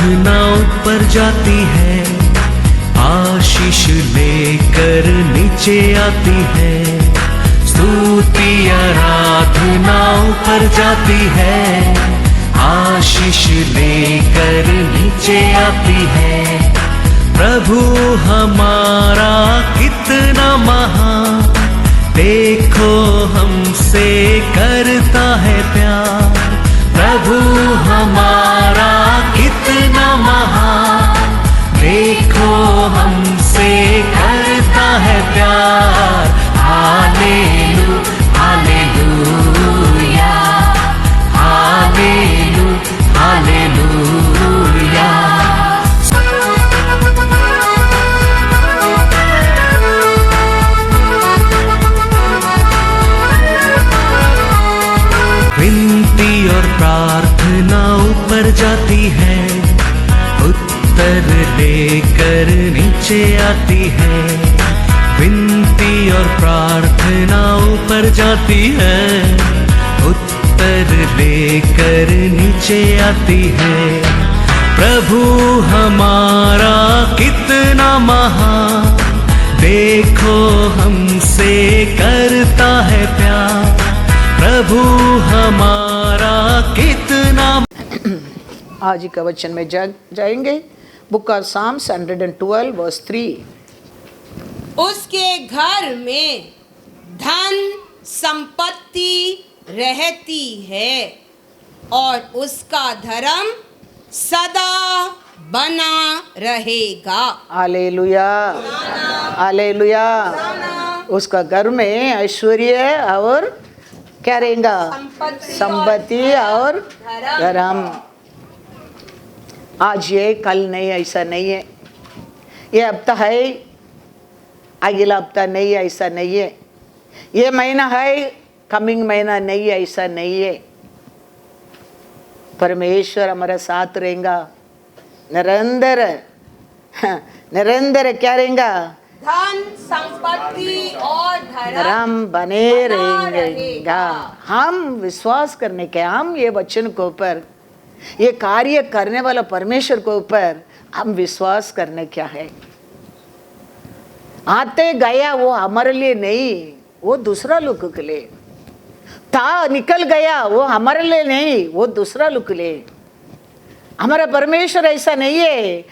आराधना ऊपर जाती है, आशीष लेकर नीचे आती है। स्तुति आराधना ऊपर जाती है, आशीष लेकर नीचे आती है। प्रभु हमारा कितना महान, देखो हमसे करता है प्यार। प्रभु हमारा कितना महान, देखो हमसे करता है प्यार। हालेलू हालेलूया, हालेलू हालेलूया। विनती और प्रार्थना ऊपर जाती है, उत्तर लेकर नीचे आती है। विनती और प्रार्थना ऊपर जाती है, उत्तर लेकर नीचे आती है। प्रभु हमारा कितना महान, देखो हमसे करता है प्यार। प्रभु हमारा कितना। आज का वचन में जाएंगे बुक ऑफ साम्स 112 वर्स 3। उसके घर में धन संपत्ति रहती है और उसका धर्म सदा बना रहेगा। Hallelujah hallelujah. उसका घर में ऐश्वर्य और क्या रहेगा? संपत्ति और धर्म। आज ये कल नहीं, ऐसा नहीं है। ये हफ्ता है, अगला हफ्ता नहीं, ऐसा नहीं है। ये महीना है, कमिंग महीना नहीं, ऐसा नहीं है। परमेश्वर हमारा साथ रहेगा निरंतर। निरंतर क्या रहेगा? धन संपत्ति और धर्म बने रहेगा। हम विश्वास करने के, हम ये वचन को ऊपर, ये कार्य करने वाला परमेश्वर को ऊपर हम विश्वास करने क्या है। आते गया वो हमारे लिए नहीं, वो दूसरा लोग के लिए था। निकल गया वो हमारे लिए नहीं, वो दूसरा लोग के लिए। हमारा परमेश्वर ऐसा नहीं है।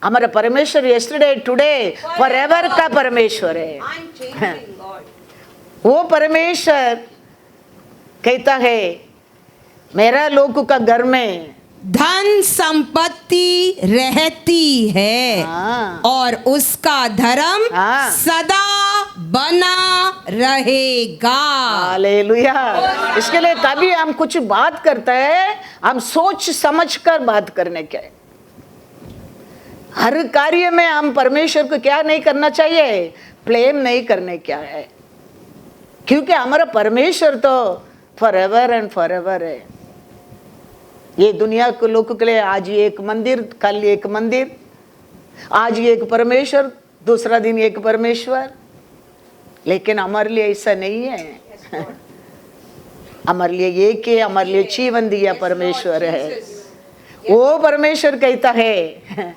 हमारा परमेश्वर यस्टरडे टुडे फॉरएवर का परमेश्वर है। वो परमेश्वर कहता है मेरा लोगों का घर में धन संपत्ति रहती है और उसका धर्म सदा बना रहेगा। हालेलुया। इसके लिए कभी हम कुछ बात करते हैं, हम सोच समझ कर बात करने के। हर कार्य में हम परमेश्वर को क्या नहीं करना चाहिए? ब्लेम नहीं करने क्या है, क्योंकि हमारा परमेश्वर तो फॉरएवर एंड फॉरएवर है। ये दुनिया के लोगों के लिए आज एक मंदिर, कल एक मंदिर, आज एक परमेश्वर, दूसरा दिन एक परमेश्वर। लेकिन हमारे लिए ऐसा नहीं है। हमारे लिए एक ही, हमारे लिए जीवन दिया परमेश्वर है। वो परमेश्वर कहता है,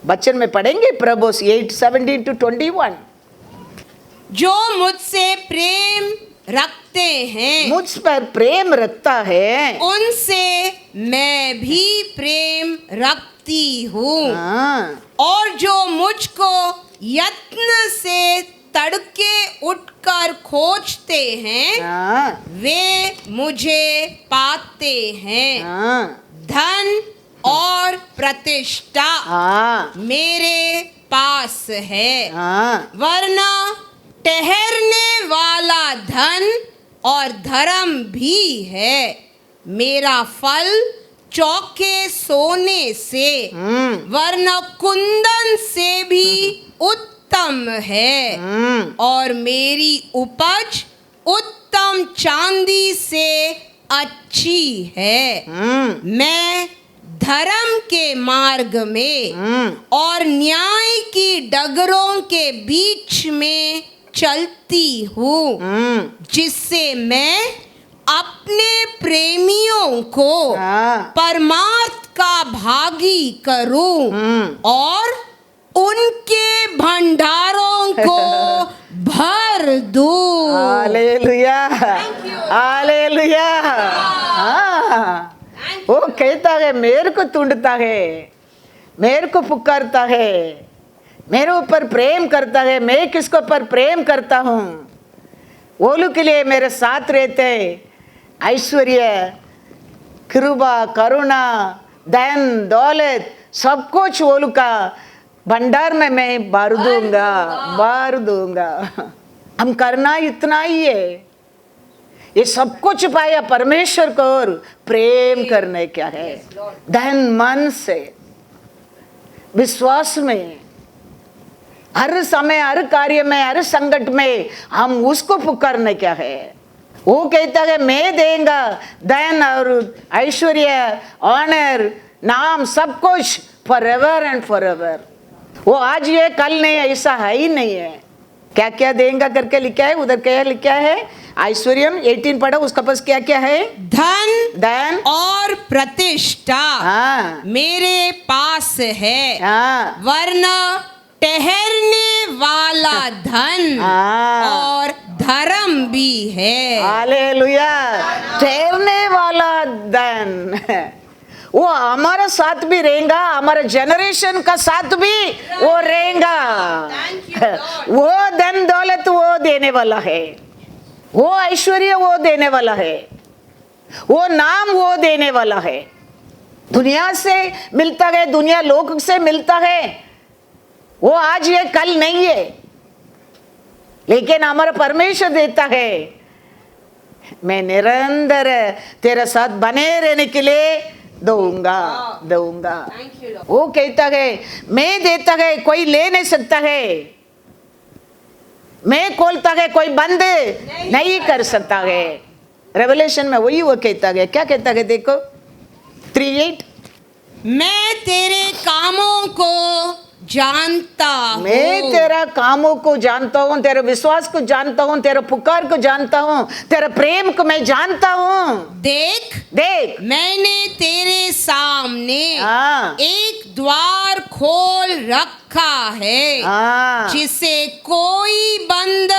बच्चन में पढ़ेंगे प्रभुस 8:17-21। जो मुझसे प्रेम रखते हैं, मुझ पर प्रेम रखता है, उनसे मैं भी प्रेम रखती हूँ। और जो मुझको यत्न से तड़के उठकर खोजते हैं, वे मुझे पाते हैं। धन और प्रतिष्ठा मेरे पास है, वरना ठहरने वाला धन और धर्म भी है। मेरा फल चौके सोने से, वरना कुंदन से भी उत्तम है। और मेरी उपज उत्तम चांदी से अच्छी है। मैं धर्म के मार्ग में और न्याय की डगरों के बीच में चलती हूँ, जिससे मैं अपने प्रेमियों को परमार्थ का भागी करूं और उनके भंडारों को भर दूं। Hallelujah, hallelujah. हाँ, वो कहता है मेरे को ढूंढता है, मेरे को पुकारता है, मेरे ऊपर प्रेम करता है, मैं किसको पर प्रेम करता हूँ, वो लोग के लिए मेरे साथ रहते। ऐश्वर्य, कृपा, करुणा, धन, दौलत, सब कुछ वो लोग का भंडार में मैं भर दूंगा, भर दूंगा। हम करना इतना ही है, ये सब कुछ पाया परमेश्वर को और प्रेम करने क्या है, धन, मन से, विश्वास में, हर समय, हर कार्य में, हर संकट में हम उसको पुकारने क्या है। वो कहता है मैं देंगा धन और ऐश्वर्य, ऑनर, नाम, सब कुछ for ever and for ever. वो आज ये कल नहीं, ऐसा है ही नहीं है। क्या क्या देंगा करके लिखा है, उधर क्या लिखा है, ऐश्वर्यम 18 पढ़ो, उसका पास क्या क्या है, धन, धन और प्रतिष्ठा हाँ, मेरे पास है, हाँ, वरना ठहरने वाला धन हाँ। और धर्म भी है। हालेलुया, ठहरने वाला धन वो हमारा साथ भी रहेगा, हमारे जनरेशन का साथ भी वो रहेगा। वो धन दौलत वो देने वाला है, वो ऐश्वर्य वो देने वाला है, वो नाम वो देने वाला है। दुनिया से मिलता है, दुनिया लोग से मिलता है, वो आज ये कल नहीं है, लेकिन हमारा परमेश्वर देता है। मैं निरंतर तेरे साथ बने रहने के लिए दूंगा, दूंगा। वो कहता है मैं देता है, कोई ले नहीं सकता है, मैं खोलता है, कोई बंद नहीं कर सकता है। रेवलेशन में वही वो कहता है, क्या कहता है देखो 3:8, मैं तेरे कामों को जानता हूँ, मैं तेरा कामों को जानता हूँ, तेरे विश्वास को जानता हूँ, तेरे पुकार को जानता हूँ, तेरे प्रेम को मैं जानता हूँ। देख देख मैंने तेरे सामने हाँ, एक द्वार खोल रखा है, हाँ, जिसे कोई बंद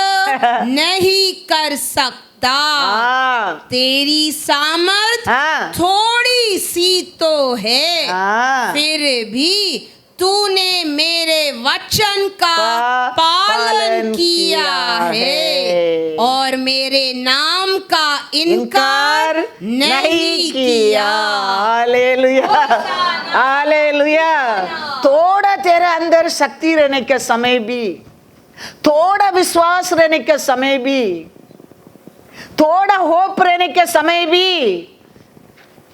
नहीं कर सकता। हाँ, तेरी सामर्थ हाँ, थोड़ी सी तो है, हाँ, फिर भी तूने मेरे वचन का पालन पालन किया है और मेरे नाम का इनकार नहीं किया। Hallelujah, hallelujah. थोड़ा तेरे अंदर शक्ति रहने के समय भी, थोड़ा विश्वास रहने के समय भी, थोड़ा होप रहने के समय भी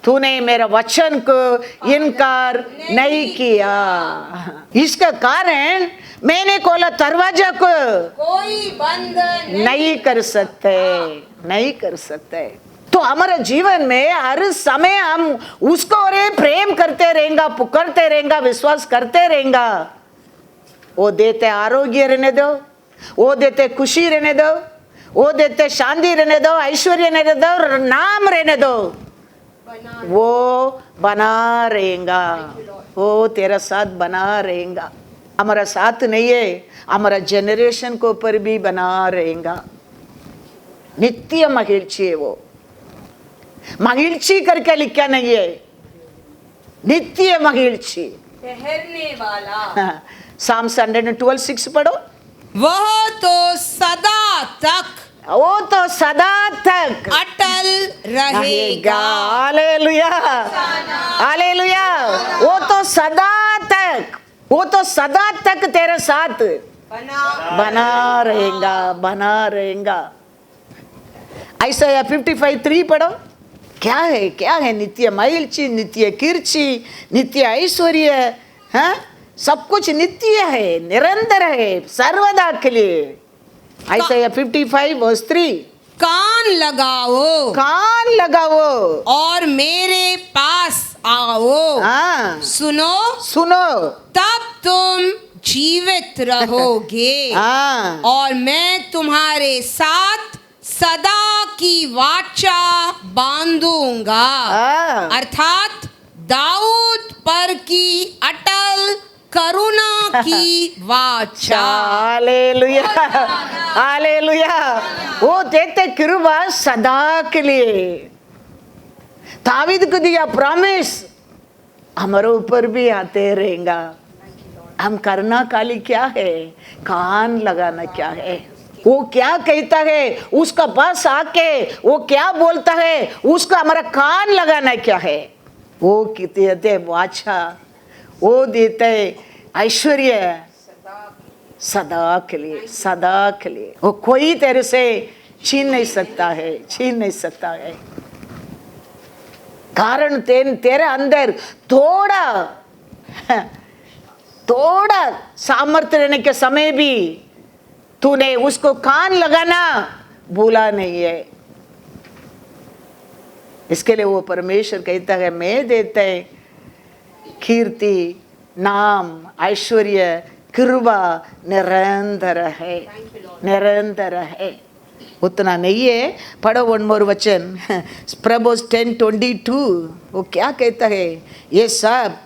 तूने मेरे वचन को इनकार नहीं किया। इसका कारण मैंने खोला दरवाजा को कोई बंद नहीं कर सकते, नहीं कर सकते। तो हमारे जीवन में हर समय हम उसको और प्रेम करते रहेंगे, पुकारते रहेंगे, विश्वास करते रहेंगे। वो देते आरोग्य रहने दो, वो देते खुशी रहने दो, वो देते शांति रहने दो, ऐश्वर्य रहने दो, नाम रहने दो, वो बना रहेगा, वो तेरा साथ बना रहेगा। हमारा साथ नहीं है, हमारा जनरेशन को ऊपर भी बना रहेगा। नित्य मகிழ்ச்சி है वो, मகிழ்ச்சி करके लिखा नहीं है, नित्य मகிழ்ச்சி, ठहरने वाला। Psalms 112:6 पढ़ो। वह तो सदा तक, वो तो सदा तक अटल रहेगा। Hallelujah, hallelujah. वो तो सदा तक, वो तो सदा तक तेरे साथ बना रहेगा, बना रहेगा। ऐसा 55:3 पढ़ो। क्या है, क्या है नित्य मகிழ்ச்சி, नित्य कीर्ति, नित्य ऐश्वर्य, हाँ, सब कुछ नित्य है, निरंतर है, सर्वदा के लिए। ऐसा 55:3 कान लगाओ, कान लगाओ और मेरे पास आओ। हाँ, सुनो, सुनो, तब तुम जीवित रहोगे हाँ, और मैं तुम्हारे साथ सदा की वाचा बांधूंगा, हाँ, अर्थात दाऊद पर की अटल करुणा की वाचा। Hallelujah, hallelujah. वो देते कृपा सदा के लिए। दावीद को दिया प्रॉमिस, हमारे ऊपर भी आते रहेगा। हम करना खाली क्या है, कान लगाना क्या है। वो क्या कहता है उसका पास आके वो क्या बोलता है उसका हमारा कान लगाना क्या है। वो देते वाचा, वो देते ऐश्वर्य सदा के लिए, सदा के लिए। वो कोई तेरे से छीन नहीं सकता है, छीन नहीं सकता है। कारण तेरे अंदर थोड़ा सामर्थ्य रहने के समय भी तूने उसको कान लगाना भूला नहीं है। इसके लिए वो परमेश्वर कहता है मैं देते कीर्ति, नाम, ऐश्वर्य, कृपा निरंतर है, निरंतर है। उतना नहीं है। पढ़ो वन मोर वचन, प्रभुस 10:22। वो क्या कहता है, ये सब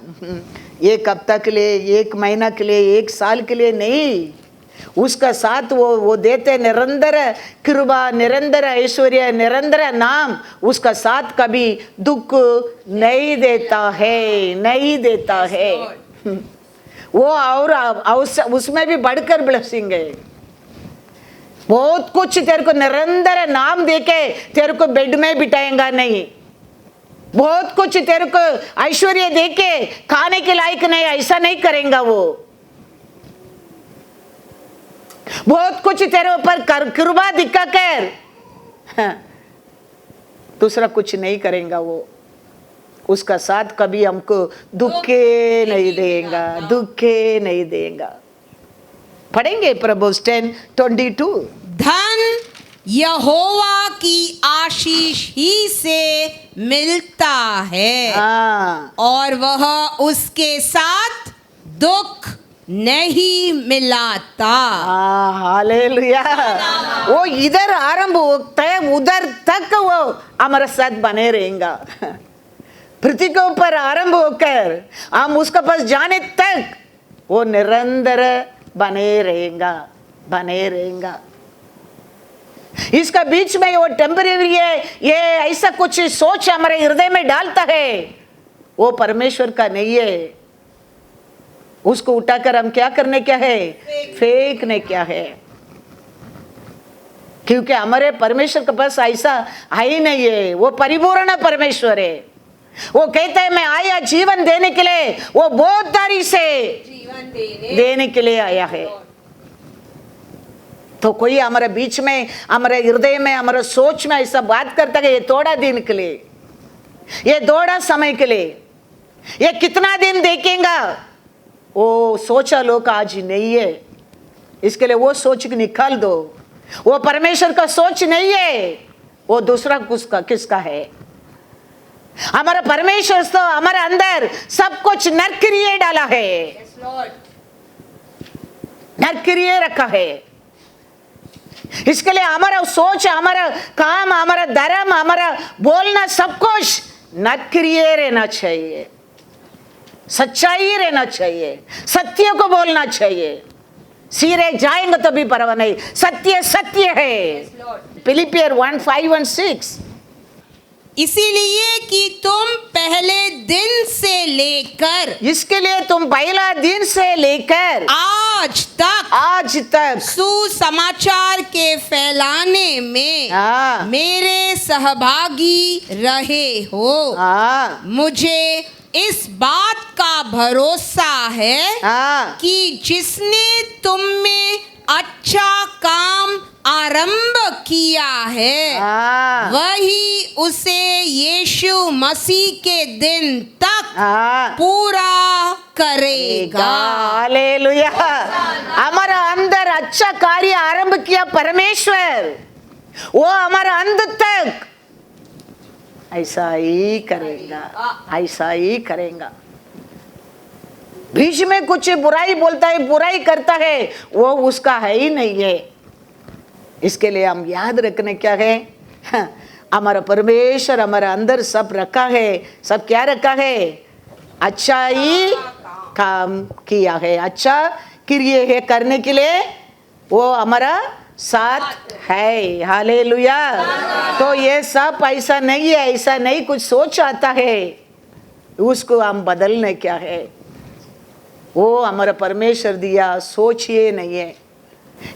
एक हफ्ता के लिए, एक महीना के लिए, एक साल के लिए नहीं, उसका साथ वो देते निरंतर कृपा, निरंतर ऐश्वर्य, निरंतर नाम। उसका साथ कभी दुख नहीं देता है, नहीं देता है। वो और उसमें भी बढ़कर ब्लेसिंग है। बहुत कुछ तेरे को निरंतर नाम देके तेरे को बेड में बिठाएगा नहीं। बहुत कुछ तेरे को ऐश्वर्य देके खाने के लायक नहीं, ऐसा नहीं करेगा वो। बहुत कुछ तेरे ऊपर कृपा दिखाकर दूसरा कुछ नहीं करेगा वो। उसका साथ कभी हमको दुखे नहीं देगा, दुखे नहीं देगा। पढ़ेंगे प्रभुस 10:22। धन यहोवा की आशीष ही से मिलता है और वह उसके साथ दुख नहीं मिलाता। हालेलुया। वो इधर आरंभ होता है, उधर तक वो हमारे साथ बने रहेगा। पृथ्वी के ऊपर आरंभ होकर हम उसके पास जाने तक वो निरंतर बने रहेगा, बने रहेगा। इसका बीच में वो टेम्परेरी है, ये ऐसा कुछ सोच हमारे हृदय में डालता है, वो परमेश्वर का नहीं है। उसको उठाकर हम क्या करने क्या है, फेंकने क्या है। क्योंकि हमारे परमेश्वर के पास ऐसा है ही नहीं है। वो परिपूर्ण परमेश्वर है। वो कहता है मैं आया जीवन देने के लिए, वो बहुत दारी से जीवन देने के लिए आया है। तो कोई हमारे बीच में, हमारे हृदय में, हमारे सोच में ऐसा बात करता है ये थोड़ा दिन के लिए, ये थोड़ा समय के लिए, ये कितना दिन देखेगा, वो सोचा लोग आज नहीं है। इसके लिए वो सोच निकाल दो। वो परमेश्वर का सोच नहीं है, वो दूसरा किसका है। हमारा परमेश्वर तो हमारे अंदर सब कुछ नरक्रिय डाला है, नरक्रिय रखा है। इसके लिए हमारा सोच, हमारा काम, हमारा धर्म, हमारा बोलना सब कुछ नरक्रिय रहना चाहिए, सच्चाई रहना चाहिए, सत्य को बोलना चाहिए। सीधे जाएंगे तो भी परवाह नहीं, सत्य सत्य है। फिलिपियर 1:5-6। इसीलिए कि तुम पहले दिन से लेकर, इसके लिए तुम पहला दिन से लेकर आज तक सुसमाचार के फैलाने में मेरे सहभागी रहे हो। मुझे इस बात का भरोसा है कि जिसने तुम में अच्छा काम आरंभ किया है वही उसे यीशु मसीह के दिन तक पूरा करेगा। हालेलुया। हमारा अंदर अच्छा कार्य आरंभ किया परमेश्वर, वो हमारा अंत तक ऐसा ही करेगा, ऐसा ही करेगा। बीच में कुछ बुराई बोलता है, बुराई करता है, वो उसका है ही नहीं है। इसके लिए हम याद रखने क्या है, हमारा परमेश्वर हमारा अंदर सब रखा है। सब क्या रखा है, अच्छा ही काम किया है, अच्छा क्रिया है करने के लिए वो हमारा साथ है। हालेलुया। तो ये सब ऐसा नहीं है, ऐसा नहीं कुछ सोच आता है, उसको हम बदलने क्या है, वो हमारा परमेश्वर दिया सोच ये नहीं है।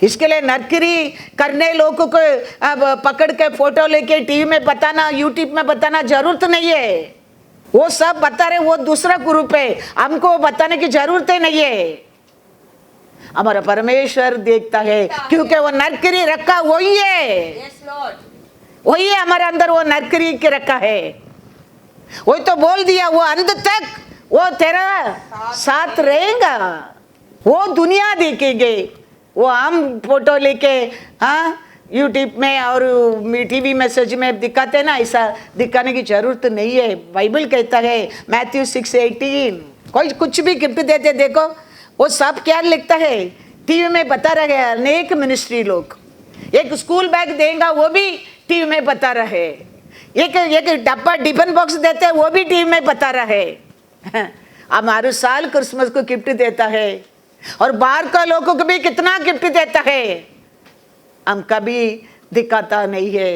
इसके लिए नरकरी करने लोगों को अब पकड़ के फोटो लेके टीवी में बताना, यूट्यूब में बताना जरूरत नहीं है। वो सब बता रहे, वो दूसरा ग्रुप है, हमको बताने की जरूरत ही नहीं है। हमारा परमेश्वर देखता है, क्योंकि वो नरकरी रखा वही है, Yes, Lord. वही है हमारे अंदर, वो नरकरी के रखा है। वही तो बोल दिया, वो अंत तक वो तेरा साथ रहेगा। वो दुनिया देखेंगे, वो हम फोटो लेके हाँ यूट्यूब में और टीवी मैसेज में दिखाते ना, ऐसा दिखाने की जरूरत नहीं है। बाइबल कहता है मैथ्यू 6:18, कोई कुछ भी गिफ्ट देते देखो वो सब क्या लिखता है, टीवी में बता रहे हैं। अनेक मिनिस्ट्री लोग एक स्कूल बैग देगा, वो भी टीवी में बता रहे, एक डब्बा टिफिन बॉक्स देते हैं, वो भी टीवी में बता रहे। अब हर साल क्रिसमस को गिफ्ट देता है, और बाहर का लोगों को भी कितना गिफ्ट देता है, हम कभी दिखाता नहीं है,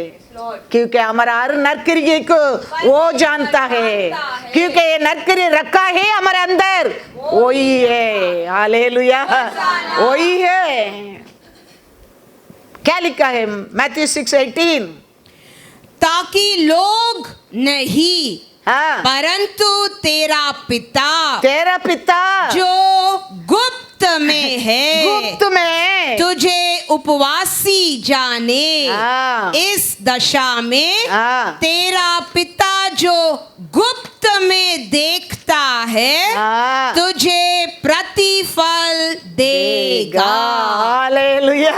क्योंकि हमारा हर नरकरी को वो जानता है, क्योंकि ये नरकरी रखा है हमारे अंदर, वही है। हालेलुया, वही है। क्या लिखा है मैथ्यू 6:18, ताकि लोग नहीं हाँ परंतु तेरा पिता जो गुप्त में है गुप्त में तुझे उपवासी जाने। हाँ। इस दशा में हाँ। तेरा पिता जो गुप्त में देखता है हाँ। तुझे प्रतिफल देगा। Hallelujah,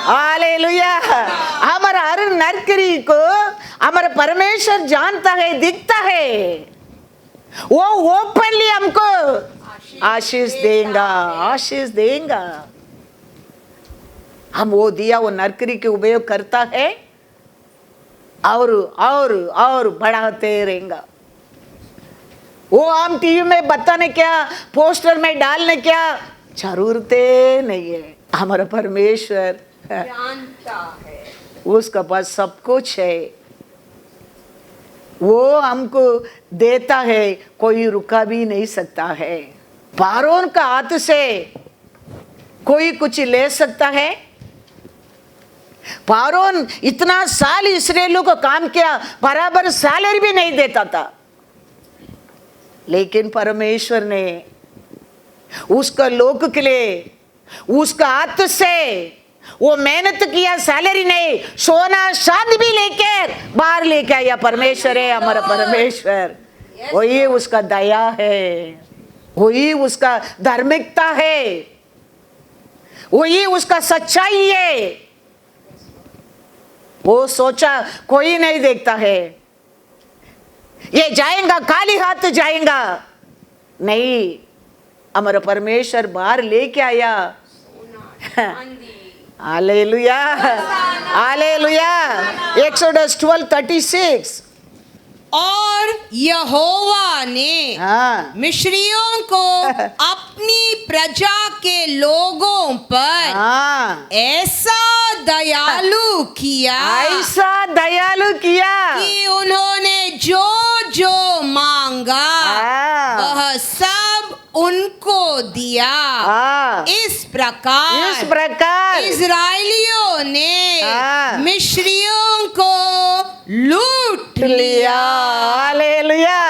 hallelujah. हमारा हर नरकरी को हमारा परमेश्वर जानता है, दिखता है, वो ओपनली हमको आशीष देगा, आशीष देगा। हम वो दिया वो नरकरी के उपयोग करता है, और बढ़ाते रहेगा। वो हम टीवी में बताने क्या, पोस्टर में डालने क्या जरूरत नहीं है। हमारा परमेश्वर जानता है, उसका पास सब कुछ है, वो हमको देता है, कोई रुका भी नहीं सकता है। फारोन का हाथ से कोई कुछ ले सकता है? फारोन इतना साल इस्राएलियों को काम किया, बराबर सैलरी भी नहीं देता था, लेकिन परमेश्वर ने उसका लोग के लिए उसका हाथ से वो मेहनत किया, सैलरी नहीं, सोना चांदी भी लेकर बाहर लेके आया। परमेश्वर है हमारा परमेश्वर, वही उसका दया है, वही उसका धार्मिकता है, वही उसका सच्चाई है। वो सोचा कोई नहीं देखता है, ये जाएगा खाली हाथ जाएगा, नहीं, हमारा परमेश्वर बाहर लेके आया। Hallelujah, hallelujah. एक्सोडस 12:36, और यहोवा ने हाँ मिस्रियों को अपनी प्रजा के लोगों पर हाँ ऐसा दयालु किया ऐसा दयालु किया कि उन्होंने जो जो मांगा हाँ। वह सब उनको दिया। हाँ। इस प्रकार इजराइलियों ने हाँ। मिस्रियों को लूट लिया। हालेलुया।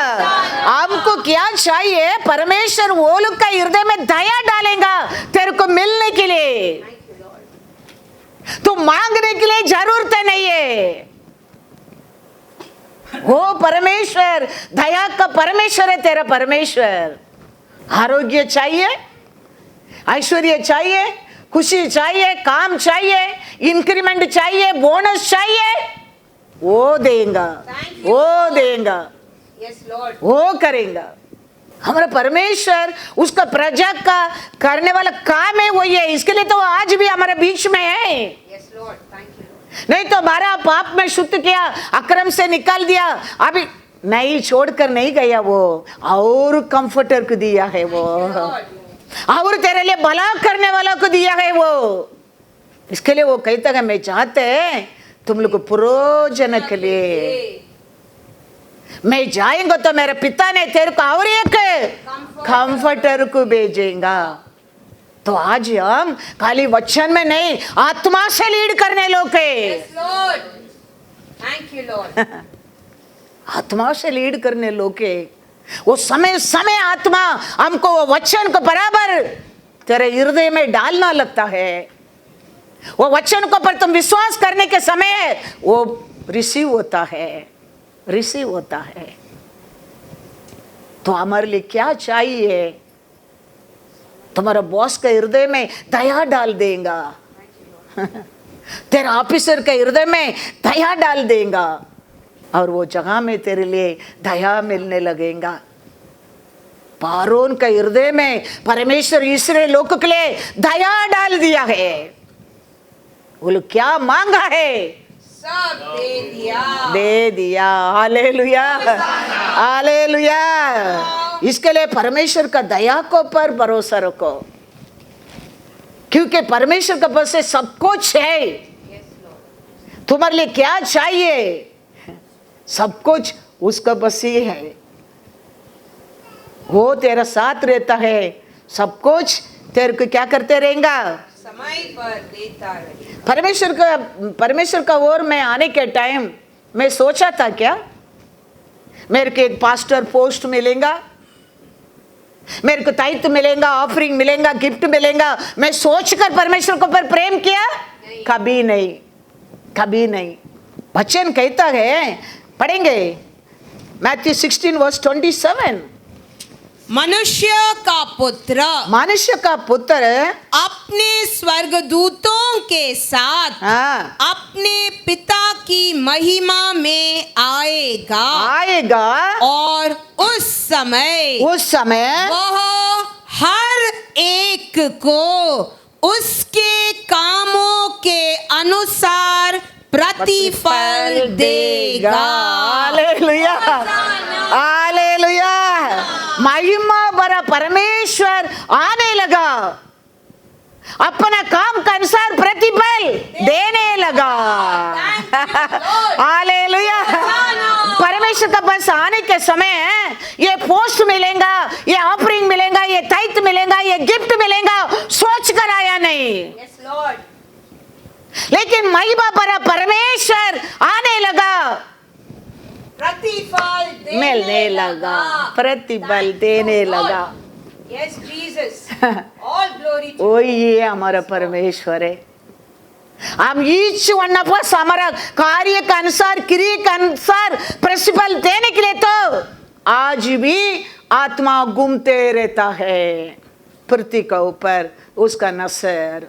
हमको क्या चाहिए? परमेश्वर वो लोग का हृदय में दया डालेगा तेरे को मिलने के लिए, तो मांगने के लिए जरूरत नहीं है। वो परमेश्वर दया का परमेश्वर है, तेरा परमेश्वर। आरोग्य चाहिए, ऐश्वर्य चाहिए, खुशी चाहिए, काम चाहिए, इंक्रीमेंट चाहिए, बोनस चाहिए, वो देगा, वो देगा, वो करेगा। हमारा परमेश्वर उसका प्रजा का करने वाला काम है, वही है। इसके लिए तो आज भी हमारे बीच में है। नहीं तो हमारा पाप में शुद्ध किया, अक्रम से निकाल दिया, अभी नहीं छोड़कर नहीं गया वो, और कंफर्टर को दिया है वो, और तेरे लिए भला करने वाला को दिया है वो। इसके लिए वो कहता है मैं चाहते हैं तुम लोग को प्रयोजन के लिए, मैं जाएंगे तो मेरे पिता ने तेरे को और एक कंफर्टर को भेजेगा। तो आज हम खाली वचन में नहीं, आत्मा से लीड करने लोग के, थैंक यू लॉर्ड। आत्मा से लीड करने लोग के, वो समय समय आत्मा हमको वो वचन को बराबर तेरे हृदय में डालना लगता है। वो वचन को पर तुम विश्वास करने के समय वो रिसीव होता है, रिसीव होता है। तो हमारे लिए क्या चाहिए? तुम्हारा बॉस के हृदय में दया डाल देगा, तेरा ऑफिसर के हृदय में दया डाल देगा, और वो जगह में तेरे लिए दया मिलने लगेगा। पारोन के हृदय में परमेश्वर इस्राएल लोग के लिए दया डाल दिया है। वो लोग क्या मांगा है सब दे दिया, दे दिया। Hallelujah, hallelujah. इसके लिए परमेश्वर का दया को पर भरोसा रखो, क्योंकि परमेश्वर के पास से सब कुछ है। तुम्हारे लिए क्या चाहिए? सब कुछ उसका बस ही है, वो तेरा साथ रहता है, सब कुछ तेरे को क्या करते रहेगा? समय पर देता रहे। परमेश्वर का ओर में आने के टाइम मैं सोचा था क्या मेरे को एक पास्टर पोस्ट मिलेगा, मेरे को दायित्व मिलेगा, ऑफरिंग मिलेगा, गिफ्ट मिलेगा, मैं सोचकर परमेश्वर को पर प्रेम किया? कभी नहीं, कभी नहीं। वचन कहता है, पढ़ेंगे मैथ्यू 16:27, मनुष्य का पुत्र, मनुष्य का पुत्र अपने स्वर्गदूतों के साथ अपने पिता की महिमा में आएगा, आएगा, और उस समय वह हर एक को उसके कामों के अनुसार प्रतिफल देगा। Hallelujah, hallelujah. महिमा भरा परमेश्वर आने लगा, अपना काम के अनुसार प्रतिफल देने लगा। हालेलुया। परमेश्वर का बस आने के समय ये पोस्ट मिलेगा, ये ऑफरिंग मिलेगा, ये दायित्व मिलेगा, ये गिफ्ट मिलेगा, सोच कर आया नहीं। Yes, Lord. लेकिन महिमा भरा परमेश्वर आने लगा, प्रतिफल मिलने लगा, प्रतिफल देने लगा। Yes, Jesus. All glory to ओ ये हमारा परमेश्वर है। हम ईच वन ऑफ अस हमारा कार्य के अनुसार, क्रिया के अनुसार प्रतिफल देने के लिए तो आज भी आत्मा घूमते रहता है पृथ्वी के ऊपर, उसका नसर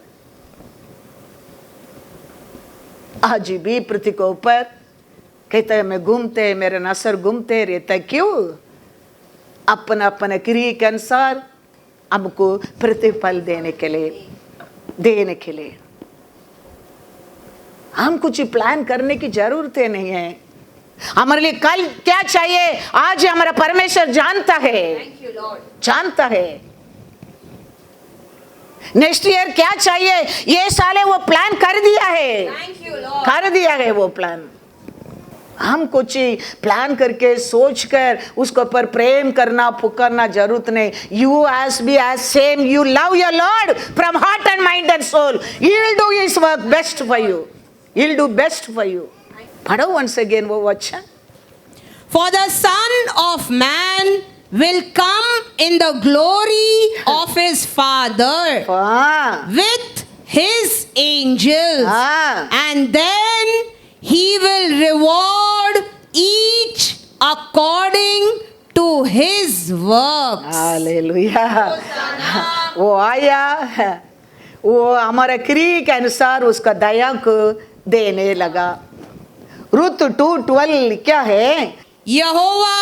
आज भी पृथ्वी के ऊपर कहता है मैं घूमते, मेरा नसर घूमते रहता। क्यों? अपना अपना क्रिया के अनुसार हमको प्रतिफल देने के लिए। हम कुछ प्लान करने की जरूरत नहीं है। हमारे लिए कल क्या चाहिए आज हमारा परमेश्वर जानता है, Thank you, Lord. जानता है। नेक्स्ट ईयर क्या चाहिए ये साले वो प्लान कर दिया है, Thank you, Lord. कर दिया है वो प्लान। हम कुछ प्लान करके सोच कर उसके ऊपर प्रेम करना पुकारना जरूरत नहीं। You as be as same you love your lord from heart and mind and soul, he will do his work best for you, he will do best for you. पढ़ो वंस अगेन वो वचन। For the Son of Man will come in the glory of his Father with his angels, and then he will reward each according to his works. Hallelujah. वो आया, वो हमारा क्रिया के अनुसार उसका दया को देने लगा। रुत 2:12 क्या है? यहोवा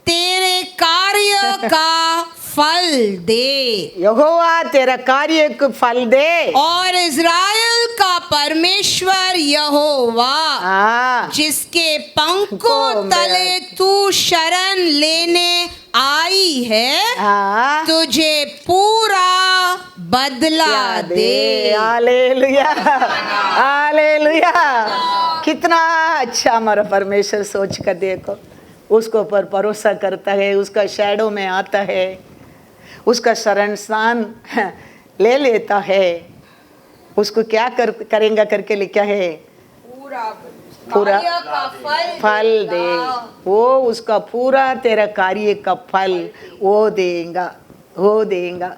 तेरे कार्य का फल दे यहोवा तेरा कार्य को फल दे। और इज़राइल का परमेश्वर यहोवा हाँ जिसके पंखों को तले तू शरण लेने आई है हाँ तुझे पूरा बदला दे। Hallelujah hallelujah. कितना अच्छा हमारा परमेश्वर, सोच कर देखो, उसको पर भरोसा करता है, उसका शैडो में आता है, उसका शरण स्थान ले लेता है, उसको क्या करेंगे करके लिखा है, पूरा कार्य का फल दे। वो उसका पूरा तेरा कार्य का फल वो देगा, वो देगा।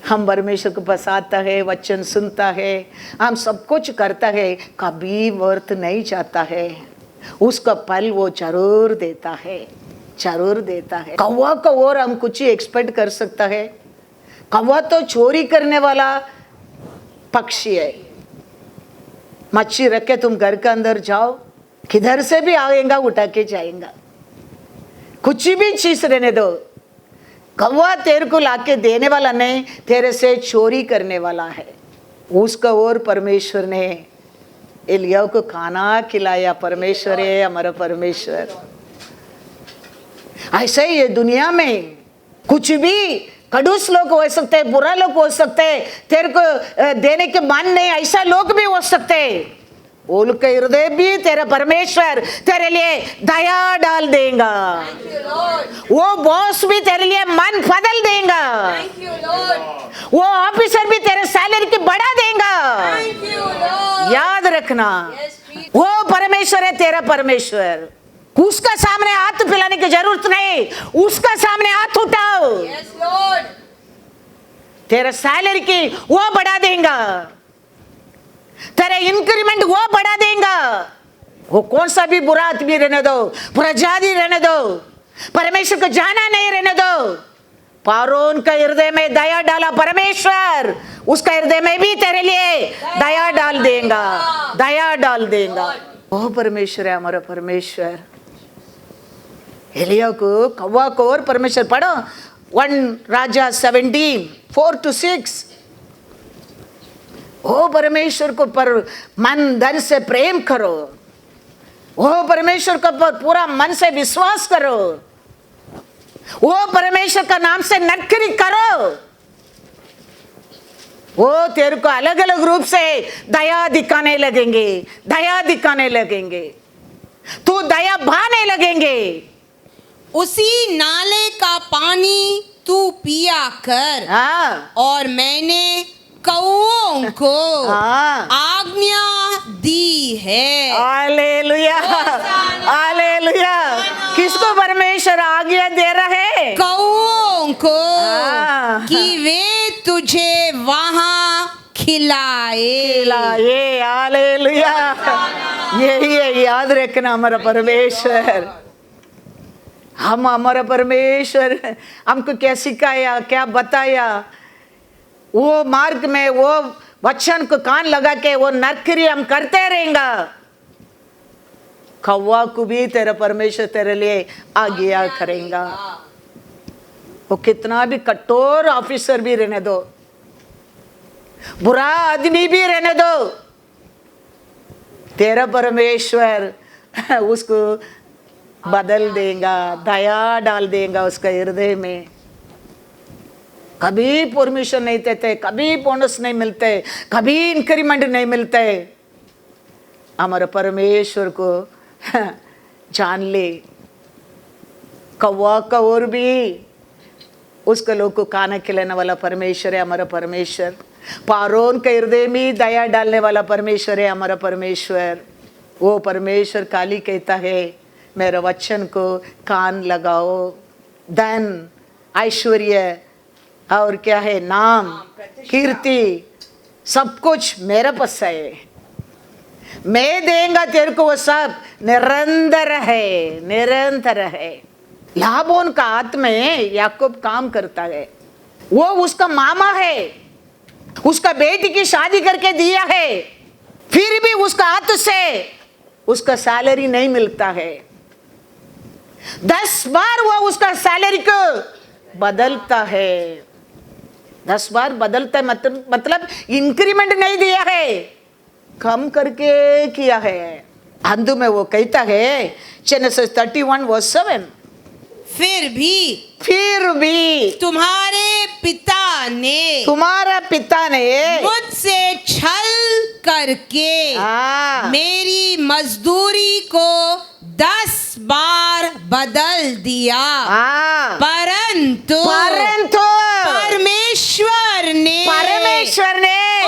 हम परमेश्वर को पास आता है, वचन सुनता है, हम सब कुछ करता है, कभी व्यर्थ नहीं जाता है, उसका फल वो जरूर देता है, जरूर देता है। कौवा को और हम कुछ ही एक्सपेक्ट कर सकता है? कौवा तो चोरी करने वाला पक्षी है। मच्छी रख के तुम घर के अंदर जाओ, किधर से भी आएगा उठा के जाएगा, कुछ भी चीज रहने दो, कौवा तेरे को लाके देने वाला नहीं, तेरे से चोरी करने वाला है। उसका और परमेश्वर ने एलिया को खाना खिलाया। परमेश्वर है हमारा परमेश्वर। ऐसे ही ये दुनिया में कुछ भी खड़ूस लोग हो सकते हैं, बुरा लोग हो सकते हैं, तेरे को देने के मन नहीं ऐसा लोग भी हो सकते हैं, उनके हृदय भी तेरा परमेश्वर तेरे लिए दया डाल देगा। वो बॉस भी तेरे लिए मन बदल देगा, वो ऑफिसर भी तेरे सैलरी की बढ़ा देगा। याद रखना, वो परमेश्वर है तेरा परमेश्वर। उसका सामने हाथ पिलाने की जरूरत नहीं, उसका सामने हाथ उठाओ, तेरा सैलरी की वो बढ़ा देगा, तेरे इंक्रीमेंट वो बढ़ा देगा। वो कौन सा भी बुरा आदमी रहने दो, बुरा जाति रहने दो, परमेश्वर को जाना नहीं रहने दो। पारोन का हृदय में दया डाला परमेश्वर, उसका हृदय में भी तेरे लिए दया डाल देगा, दया डाल देगा। ओ परमेश्वर है हमारा परमेश्वर। एलिया को, कौवा को और परमेश्वर पढ़ो 1 राजा 17:4-6। ओ परमेश्वर को पर मन धन से प्रेम करो, ओ परमेश्वर को पर पूरा मन से विश्वास करो, वो परमेश्वर का नाम से नरकरी करो, वो तेरे को अलग अलग रूप से दया दिखाने लगेंगे, दया दिखाने लगेंगे, तू दया भाने लगेंगे। उसी नाले का पानी तू पिया कर। हाँ और मैंने कौओं को आज्ञा दी है। Hallelujah hallelujah. किसको परमेश्वर आज्ञा दे रहा है? कौओं को, कि वे तुझे वहां खिलाए। हालेलुया। यही है, याद रखना हमारा परमेश्वर। हम हमारा परमेश्वर हमको क्या सिखाया, क्या बताया, वो मार्ग में वो वचन को कान लगा के वो नरकरी हम करते रहेंगे। कौवा को भी तेरा परमेश्वर तेरे लिए आज्ञा करेगा। वो कितना भी कठोर ऑफिसर भी रहने दो, बुरा आदमी भी रहने दो, तेरा परमेश्वर उसको बदल देगा, दया डाल देगा उसका हृदय में। कभी परमिशन नहीं देते, कभी बोनस नहीं मिलते, कभी इंक्रीमेंट नहीं मिलते। हमारे परमेश्वर को जान ले। कौवा का और भी उसके लोग को खाना खिलाने वाला परमेश्वर है हमारा परमेश्वर। पारोन के हृदय में दया डालने वाला परमेश्वर है हमारा परमेश्वर। वो परमेश्वर काली कहता है, मेरे वचन को कान लगाओ, धन, ऐश्वर्य और क्या है, नाम, कीर्ति, सब कुछ मेरे पास है, मैं देंगा तेरे को। वो सब निरंतर है, निरंतर है। लाबोन का हाथ में याकूब काम करता है, वो उसका मामा है, उसका बेटी की शादी करके दिया है, फिर भी उसका हाथ से उसका सैलरी नहीं मिलता है। 10 बार वो उसका सैलरी को बदलता है, 10 बार बदलता है, मतलब इंक्रीमेंट नहीं दिया है, कम करके किया है। अंधु में वो कहता है जेनेसिस 31:7, फिर भी तुम्हारा पिता ने मुझसे छल करके मेरी मजदूरी को 10 बार बदल दिया, परंतु परमेश्वर ने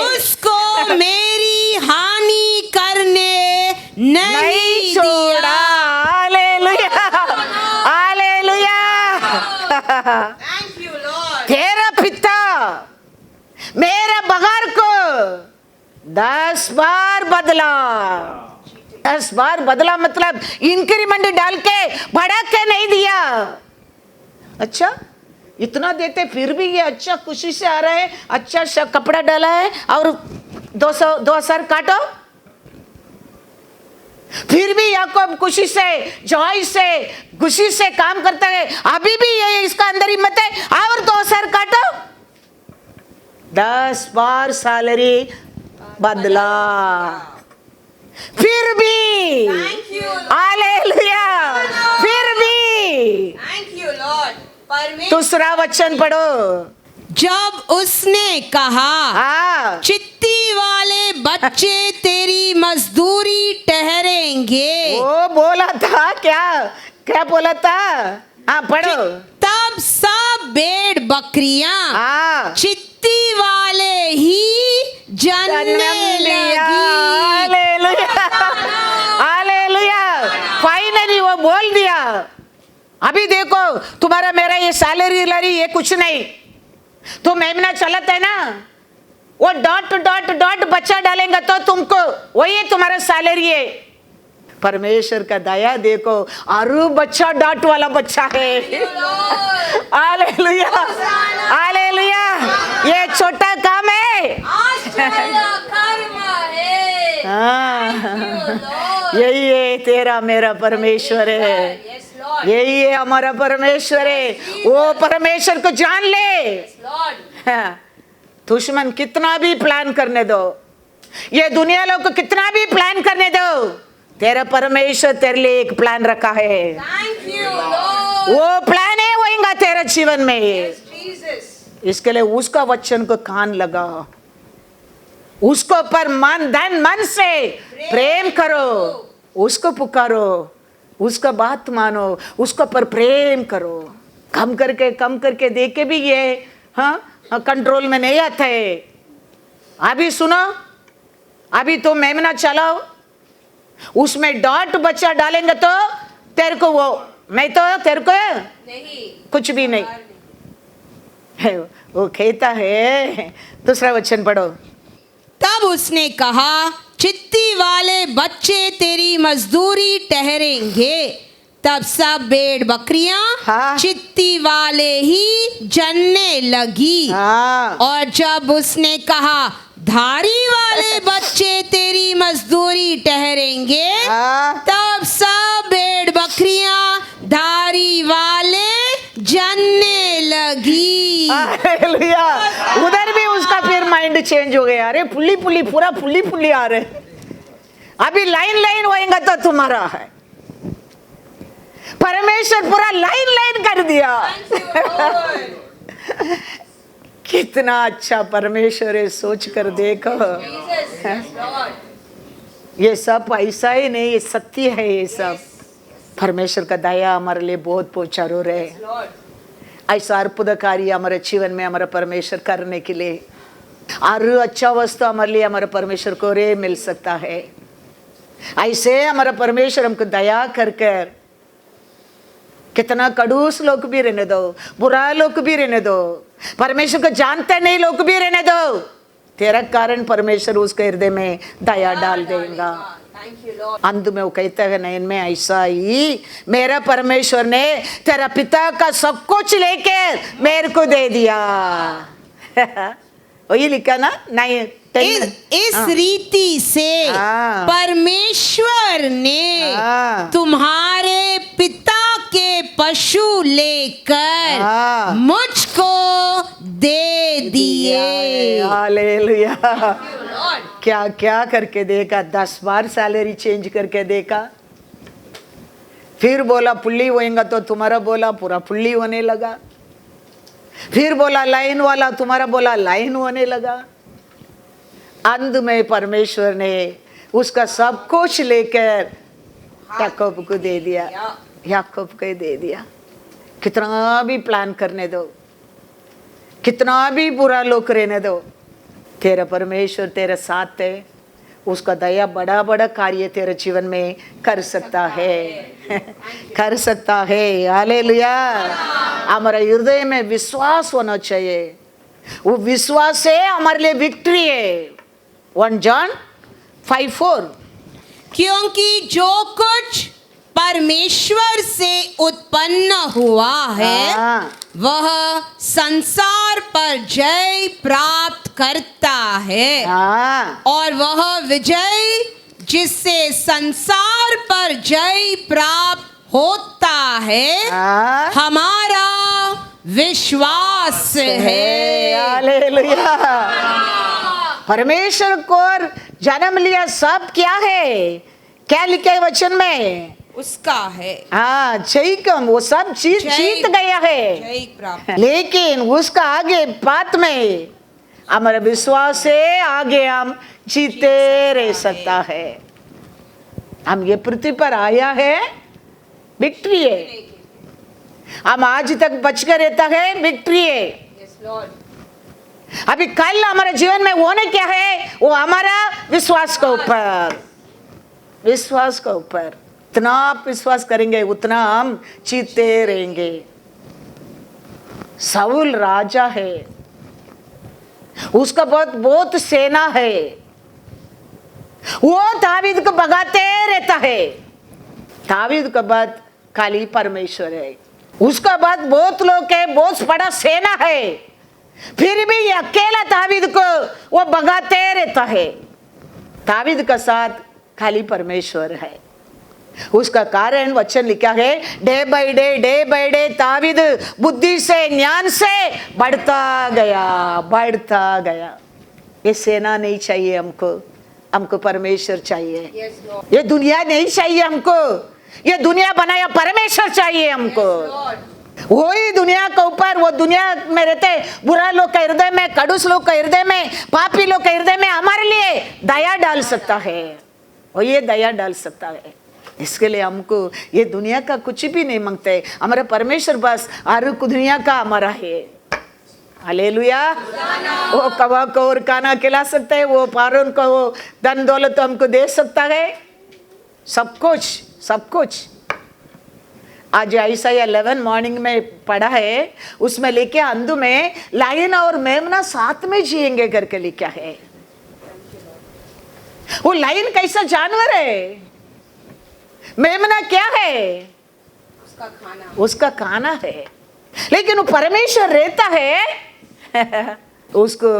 उसको मेरी हानि करने नहीं छोड़ा। Hallelujah, hallelujah. Thank you, Lord. तेरा पिता मेरे बगार को 10 बार बदला, 10 बार बदला, मतलब इंक्रीमेंट डाल के बढ़ा के नहीं दिया। अच्छा, इतना देते फिर भी ये अच्छा खुशी से आ रहा है, अच्छा कपड़ा डाला है और 200 काटो, फिर भी याकूब खुशी से, जॉय से, खुशी से काम करता है। अभी भी ये इसका अंदर हिम्मत है, और 200 काटो, 10 बार सैलरी बदला, फिर भी Thank you, Lord. हालेलुया, फिर भी। Thank you, Lord. परमेश्वर दूसरा वचन पढ़ो। जब उसने कहा चित्ती वाले बच्चे तेरी मजदूरी ठहरेंगे, वो बोला था, क्या बोला था? हाँ पढ़ो। तब सब भेड़ बकरियां चित्ती वाले ही जन्ने लगी। Hallelujah, hallelujah. फाइनली वो बोल दिया, अभी देखो तुम्हारा मेरा ये सैलरी ये कुछ नहीं, तो मेमना चलता है ना, वो डॉट बच्चा डालेंगे तो तुमको वही तुम्हारा सैलरी है। परमेश्वर का दया देखो, अरु बच्चा डॉट वाला बच्चा है। Hallelujah, hallelujah. ये छोटा काम है, यही है तेरा मेरा परमेश्वर है, यही है हमारा परमेश्वर है। वो परमेश्वर को जान ले। दुश्मन कितना भी प्लान करने दो, ये दुनिया लोग को कितना भी प्लान करने दो, तेरा परमेश्वर तेरे लिए एक प्लान रखा है। वो प्लान है होगा तेरे जीवन में। इसके लिए उसका वचन को कान लगा, उसको पर मन से प्रेम करो, उसको पुकारो, उसका बात मानो, उसको पर प्रेम करो। कम करके देखे भी ये कंट्रोल में नहीं आता है। अभी सुनो, अभी तो मेमना चलाओ, उसमें डॉट बच्चा डालेंगे तो तेरे को वो नहीं, तो तेरे को नहीं, कुछ भी नहीं है। वो कहता है, दूसरा वचन पढ़ो। तब उसने कहा चित्ती वाले बच्चे तेरी मजदूरी ठहरेंगे, तब सब भेड़ बकरियां चित्ती वाले ही जनने लगी। और जब उसने कहा धारी वाले बच्चे तेरी मजदूरी ठहरेंगे, तब सब भेड़ बकरियां धारी वाले जनने लगी। हालेलुया। उधर भी उसका फिर माइंड चेंज हो गया, अरे पुल्ली पूरा पुल्ली आ रहे, अभी लाइन होएगा तो तुम्हारा है। परमेश्वर पूरा लाइन कर दिया। कितना अच्छा परमेश्वर है, सोच कर देखो। ये सब ऐसा ही नहीं, ये सत्य है। ये सब परमेश्वर का दया हमारे लिए बहुत पहुंचारो रहे। ऐसा अद्भुत कार्य हमारे जीवन में हमारा परमेश्वर करने के लिए, और अच्छा वस्तु हमारे लिए हमारे परमेश्वर को रे मिल सकता है। ऐसे हमारा परमेश्वर हमको दया कर कितना कड़ूस लोग भी रहने दो, बुरा लोग भी रहने दो, परमेश्वर को जानते नहीं लोग भी रहने दो, तेरा कारण परमेश्वर उसके हृदय में दया डाल देगा। अंत में वो कहता है, नहीं मैं ऐसा ही, मेरा परमेश्वर ने तेरा पिता का सब कुछ लेकर मेरे को दे दिया। वही लिखा ना, नहीं इस रीति से परमेश्वर ने तुम्हारे पिता के पशु लेकर हाँ। मुझको दे दिए। हालेलुया। क्या क्या करके देखा, 10 बार सैलरी चेंज करके देखा, फिर बोला पुल्ली होएगा तो तुम्हारा बोला पूरा पुल्ली होने लगा, फिर बोला लाइन वाला, तुम्हारा बोला लाइन होने लगा। अंत में परमेश्वर ने उसका सब कुछ लेकर याकूब को दे दिया, याकूब को दे दिया। कितना भी प्लान करने दो, कितना भी बुरा लोग रहने दो, तेरा परमेश्वर तेरे साथ है, उसका दया बड़ा बड़ा कार्य तेरे जीवन में कर सकता है कर सकता है। हालेलुया। हमारे हृदय में विश्वास होना चाहिए, वो विश्वास से हमारे लिए विक्ट्री है। 1 जॉन 5:4। क्योंकि जो कुछ परमेश्वर से उत्पन्न हुआ है हाँ। वह संसार पर जय प्राप्त करता है, हाँ। और वह विजय जिससे संसार पर जय प्राप्त होता है हाँ। हमारा विश्वास है। हालेलुया। परमेश्वर को जन्म लिया सब क्या है, क्या लिखा है वचन में, उसका है हाँ जयकम, वो सब चीज जय- जीत गया है। जय प्राप्त। लेकिन उसका आगे बात में हमारा विश्वास से आगे हम जीते रह सकता है। हम ये पृथ्वी पर आया है, विक्ट्री है। हम आज तक बच कर रहता है, विक्ट्री है। अभी कल हमारे जीवन में होने क्या है, वो हमारा विश्वास के ऊपर, विश्वास के ऊपर। इतना आप विश्वास करेंगे उतना हम जीते रहेंगे। शाऊल राजा है, उसका बहुत बहुत सेना है, वो दावीद को भगाते रहता है। दावीद का बाद खाली परमेश्वर है, उसका बाद बहुत लोग है, बहुत बड़ा सेना है, फिर भी ये अकेला दावीद को वो भगाते रहता है। दावीद का साथ खाली परमेश्वर है। उसका कारण वचन लिखा है, डे बाय डे दावीद बुद्धि से ज्ञान से बढ़ता गया। ये सेना नहीं चाहिए हमको, हमको परमेश्वर चाहिए। ये दुनिया नहीं चाहिए हमको, ये दुनिया बनाया परमेश्वर चाहिए हमको। वही दुनिया के ऊपर, वो दुनिया में रहते बुरा लोग का हृदय में, कड़ूस लोग का हृदय में, पापी लोग का हृदय में हमारे लिए दया डाल सकता है, और ये दया डाल सकता है। इसके लिए हमको ये दुनिया का कुछ भी नहीं मांगते, हमारा परमेश्वर बस हर दुनिया का हमारा है। हालेलुया। वो कवा को और खाना खिला सकता है, वो पारों को वो धन दौलत तो हमको दे सकता है, सब कुछ। आज ईसाया 11 मॉर्निंग में पढ़ा है, उसमें लिखे अंधु में लायन और मेमना साथ में जिएंगे करके लिखा है। वो लायन कैसा जानवर है, मेमना क्या है, उसका खाना है। लेकिन वो परमेश्वर रहता है उसको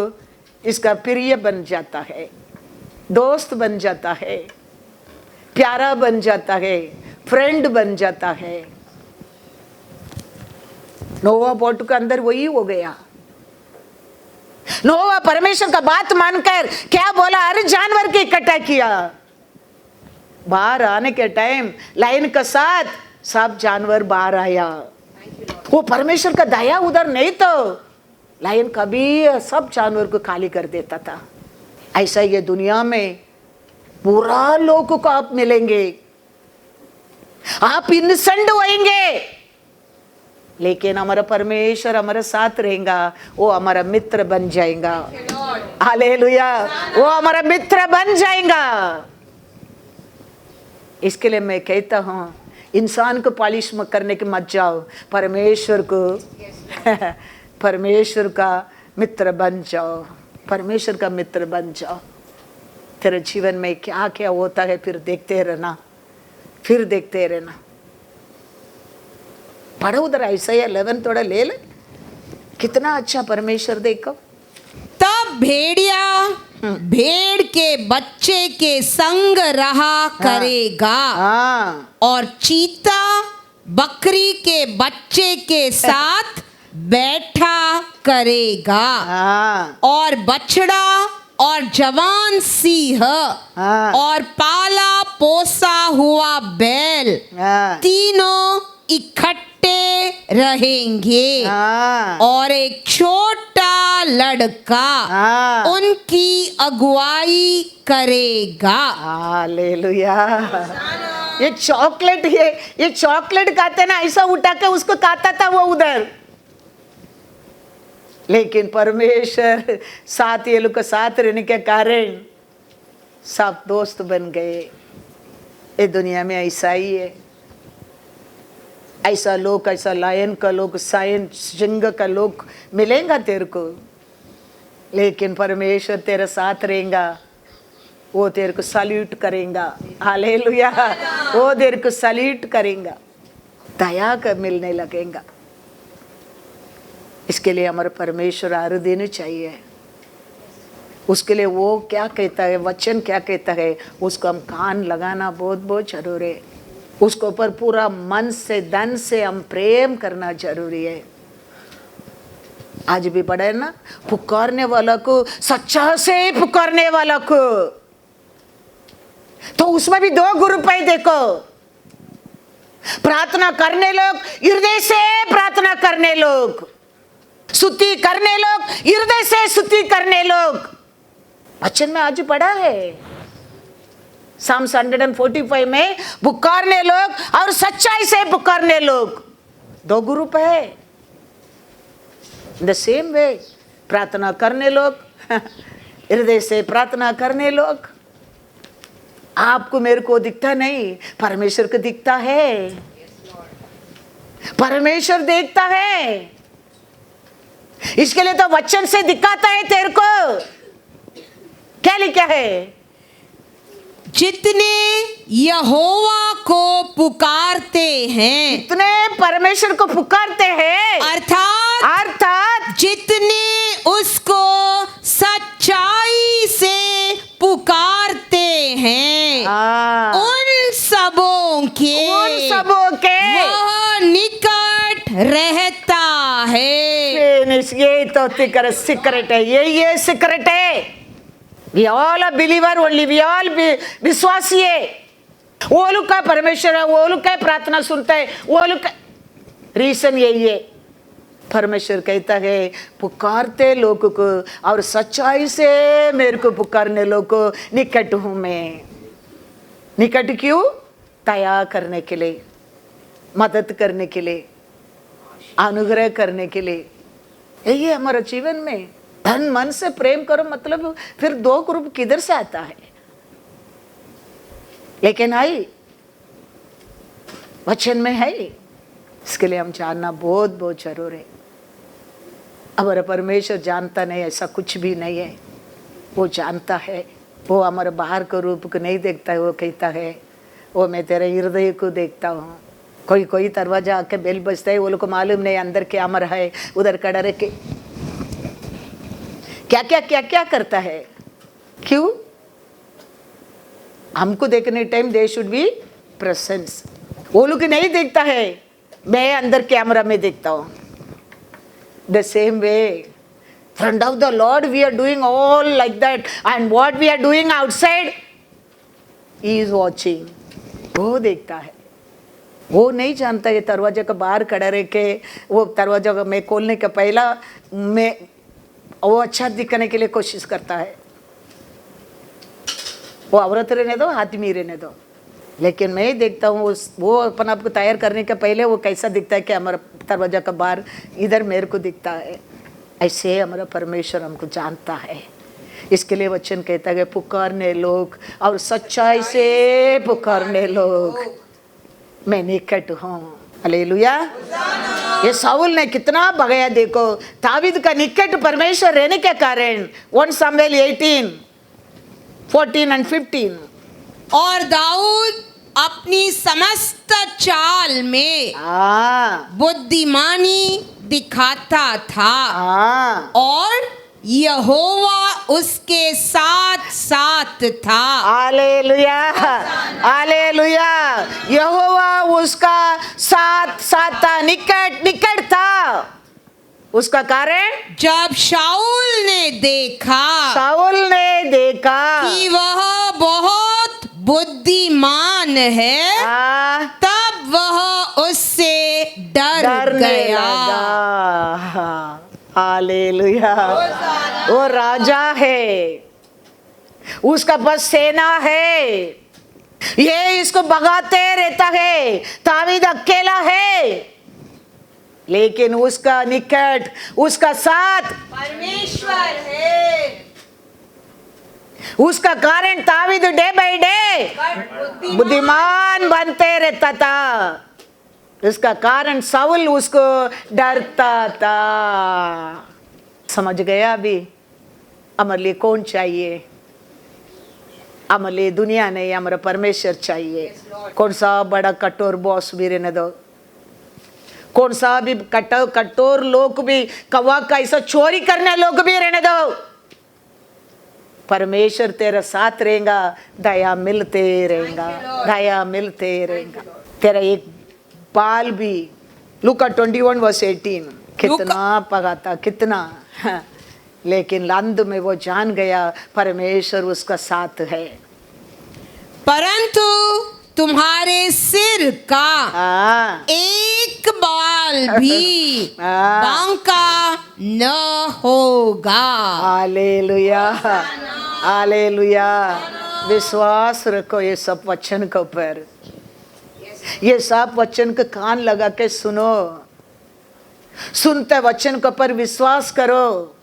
इसका प्रिय बन जाता है, दोस्त बन जाता है, प्यारा बन जाता है, फ्रेंड बन जाता है। नोवा बोट के अंदर वही हो गया। नोवा परमेश्वर का बात मानकर क्या बोला, हर जानवर की इकट्ठा किया। बाहर आने के टाइम लाइन के साथ सब जानवर बाहर आया। वो परमेश्वर का दया उधर नहीं तो लाइन कभी सब जानवर को खाली कर देता था। ऐसा ये दुनिया में बुरा लोगों को आप मिलेंगे, आप इनसेंट होएंगे, लेकिन हमारा परमेश्वर हमारे साथ रहेगा, वो हमारा मित्र बन जाएगा। हालेलुया। वो हमारा मित्र बन जाएगा। इसके लिए मैं कहता हूँ, इंसान को पॉलिश करने के मत जाओ, परमेश्वर को परमेश्वर का मित्र बन जाओ, परमेश्वर का मित्र बन जाओ। तेरे जीवन में क्या क्या होता है फिर देखते रहना, फिर देखते रहना। पढ़ो उधर ईसाया 11 थोड़ा ले ले, कितना अच्छा परमेश्वर देखो। तब भेड़िया भेड़ के बच्चे के संग रहा करेगा, हाँ। और चीता बकरी के बच्चे के साथ बैठा करेगा हाँ और बछड़ा और जवान सिंह हाँ और पाला पोसा हुआ बैल हाँ तीनों इकट्ठे रहेंगे हाँ और एक छोटा लड़का हाँ उनकी अगुवाई करेगा। हालेलुया। ये चॉकलेट खाते ना, ऐसा उठा के उसको खाता था वो उधर, लेकिन परमेश्वर साथ ये लोग के साथ रहने के कारण सब दोस्त बन गए। ये दुनिया में ऐसा ही है, ऐसा लोग, ऐसा लायन का लोग, सायन सिंह का लोग मिलेगा तेरे को, लेकिन परमेश्वर तेरे साथ रहेगा, वो तेरे को सल्यूट करेगा। हालेलुया। वो तेरे को सल्यूट करेगा, दया कर मिलने लगेगा। इसके लिए हमारे परमेश्वर आर देने चाहिए। उसके लिए वो क्या कहता है, वचन क्या कहता है, उसको हम कान लगाना बहुत बहुत जरूरी है। उसके ऊपर पूरा मन से धन से हम प्रेम करना जरूरी है। आज भी पढ़ा है ना, पुकारने वाला को सच्चा से पुकारने वाला को, तो उसमें भी दो ग्रुप है। देखो, प्रार्थना करने लोग, हृदय से प्रार्थना करने लोग, स्तुति करने लोग, हृदय से स्तुति करने लोग। वचन में आज पढ़ा है Psalms 145 में, पुकारने लोग और सच्चाई से पुकारने लोग, दो ग्रुप है। द सेम वे, प्रार्थना करने लोग, हृदय से प्रार्थना करने लोग। आपको मेरे को दिखता नहीं, परमेश्वर को दिखता है, परमेश्वर देखता है। इसके लिए तो वचन से दिखाता है तेरे को। क्या लिखा है? जितने यहोवा को पुकारते हैं, इतने परमेश्वर को पुकारते हैं, अर्थात जितने उसको सच्चाई से पुकारते हैं, उन सबों के वह निकट रहता है। ये तो सीक्रेट है, ये सीक्रेट है। We all are believer only, we all विश्वासी है। वो लोग का परमेश्वर है, वो लोग का प्रार्थना सुनता है, वो लोग का रीजन यही है। परमेश्वर कहता है पुकारते लोगों को और सच्चाई से मेरे को पुकारने लोगों को निकट हूं मैं। निकट क्यों? दया करने के लिए, मदद करने के लिए, अनुग्रह करने के लिए। यही है हमारे जीवन में। धन मन से प्रेम करो, मतलब फिर दो ग्रुप किधर से आता है? लेकिन आई वचन में है, इसके लिए हम जानना बहुत बहुत जरूर है। हमारा परमेश्वर जानता नहीं, ऐसा कुछ भी नहीं है। वो जानता है, वो हमारे बाहर के रूप को नहीं देखता है। वो कहता है वो मैं तेरे हृदय को देखता हूँ। कोई कोई दरवाजा आके बेल बजता है, वो लोग को मालूम नहीं अंदर क्या अमर है, उधर खड़ा रह के क्या क्या क्या क्या करता है। क्यों? हमको देखने time they should be presence. वो लोग नहीं देखता है, मैं अंदर कैमरा में देखता हूँ। The same way front of the lord we are doing all like that, and what we are doing outside he is watching. वो देखता है, वो नहीं जानता है। दरवाजे के बाहर खड़ा रह के, वो दरवाजा में खोलने के पहला मैं वो अच्छा दिखने के लिए कोशिश करता है। वो औरत रहने दो, आदमी रहने दो, लेकिन मैं देखता हूँ वो अपने आप को तैयार करने के पहले वो कैसा दिखता है कि हमारा दरवाजा का बाहर इधर मेरे को दिखता है। ऐसे हमारा परमेश्वर हमको जानता है। इसके लिए वचन कहता है पुकारने लोग और सच्चाई से पुकारने लोग, मैं निकट हूँ। हालेलुया। ये साउल ने कितना भगाया देखो, दावीद का निकट परमेश्वर रहने के कारण। 1 Samuel 18:14 and 15। और दाऊद अपनी समस्त चाल में बुद्धिमानी दिखाता था और यहोवा उसके साथ साथ था। Hallelujah, hallelujah. यहोवा उसका साथ साथ था, निकट निकट था। उसका कारण जब शाऊल ने देखा शाऊल ने देखा कि वह बहुत बुद्धिमान है, तब वह उससे डर डरने गया। लगा। हालेलुया। वो राजा है, उसका बस सेना है, ये इसको भगाते रहता है। दावीद अकेला है, लेकिन उसका निकट, उसका साथ परमेश्वर है। उसका कारण दावीद डे बाय डे बुद्धिमान बनते रहता था। इसका कारण शाऊल उसको डरता था। समझ गया अभी हमारे लिए कौन चाहिए? हमारे लिए दुनिया नहीं, हमारा परमेश्वर चाहिए। कौन सा बड़ा कठोर बॉस भी रहने दो, कौन सा भी कठोर लोग भी, कौवा का ऐसा चोरी करने लोग भी रहने दो, परमेश्वर तेरा साथ रहेगा। दया मिलते रहेगा, दया मिलते रहेगा। तेरा एक बाल भी, लूका 21:18, कितना पगाता कितना, लेकिन अंत में वो जान गया परमेश्वर उसका साथ है। परंतु तुम्हारे सिर का एक बाल भी बांका न होगा। Hallelujah, hallelujah. विश्वास रखो ये सब वचन के ऊपर, ये सब वचन के कान लगा के सुनो, सुनते वचन के ऊपर विश्वास करो।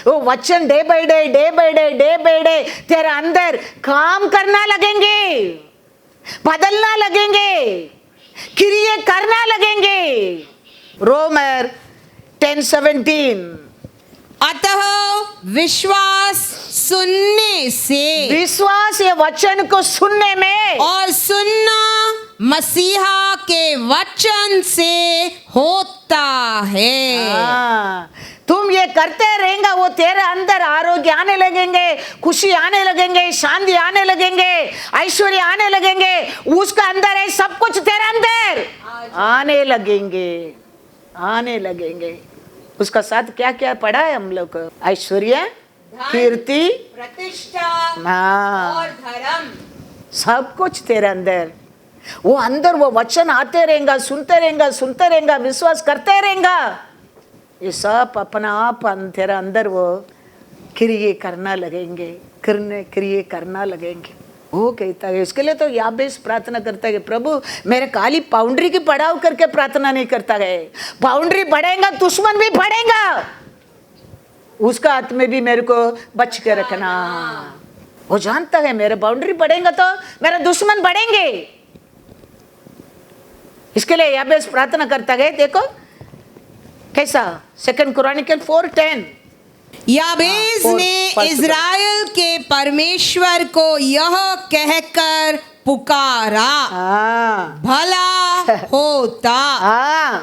वो वचन day by day, day by day, day by day तेरे अंदर काम करना लगेंगे, बदलना लगेंगे, क्रिया करना लगेंगे। रोमर 10:17। अतः विश्वास सुनने से, विश्वास ये वचन को सुनने में, और सुनना मसीहा के वचन से होता है। तुम ये करते रहेंगे, वो तेरे अंदर आरोग्य आने लगेंगे, खुशी आने लगेंगे, शांति आने लगेंगे, ऐश्वर्य आने लगेंगे। उसका अंदर है, सब कुछ तेरे अंदर आने लगेंगे, आने लगेंगे। उसका साथ क्या क्या पढ़ा है हम लोग को? ऐश्वर्य, कीर्ति, प्रतिष्ठा और धर्म, सब कुछ तेरे अंदर। वो अंदर वो वचन आते रहेगा, सुनते रहेगा, सुनते रहेगा, विश्वास करते रहेगा। ये सब अपना आप तेरा अंदर वो क्रिया करना लगेंगे, क्रिया करना लगेंगे। वो कहता है, इसके लिए तो याबेस प्रार्थना करता है, प्रभु मेरे खाली बाउंड्री की पड़ाव करके प्रार्थना नहीं करता है। बाउंड्री बढ़ेगा, दुश्मन भी बढ़ेगा, उसका हाथ में भी मेरे को बच के रखना। वो जानता है मेरे बाउंड्री बढ़ेगा तो मेरा दुश्मन बढ़ेंगे। इसके लिए याबेस प्रार्थना करता है। देखो कैसा, 2 क्रॉनिकल 4:10। याबेज ने इज़राइल के परमेश्वर को यह कहकर पुकारा, भला होता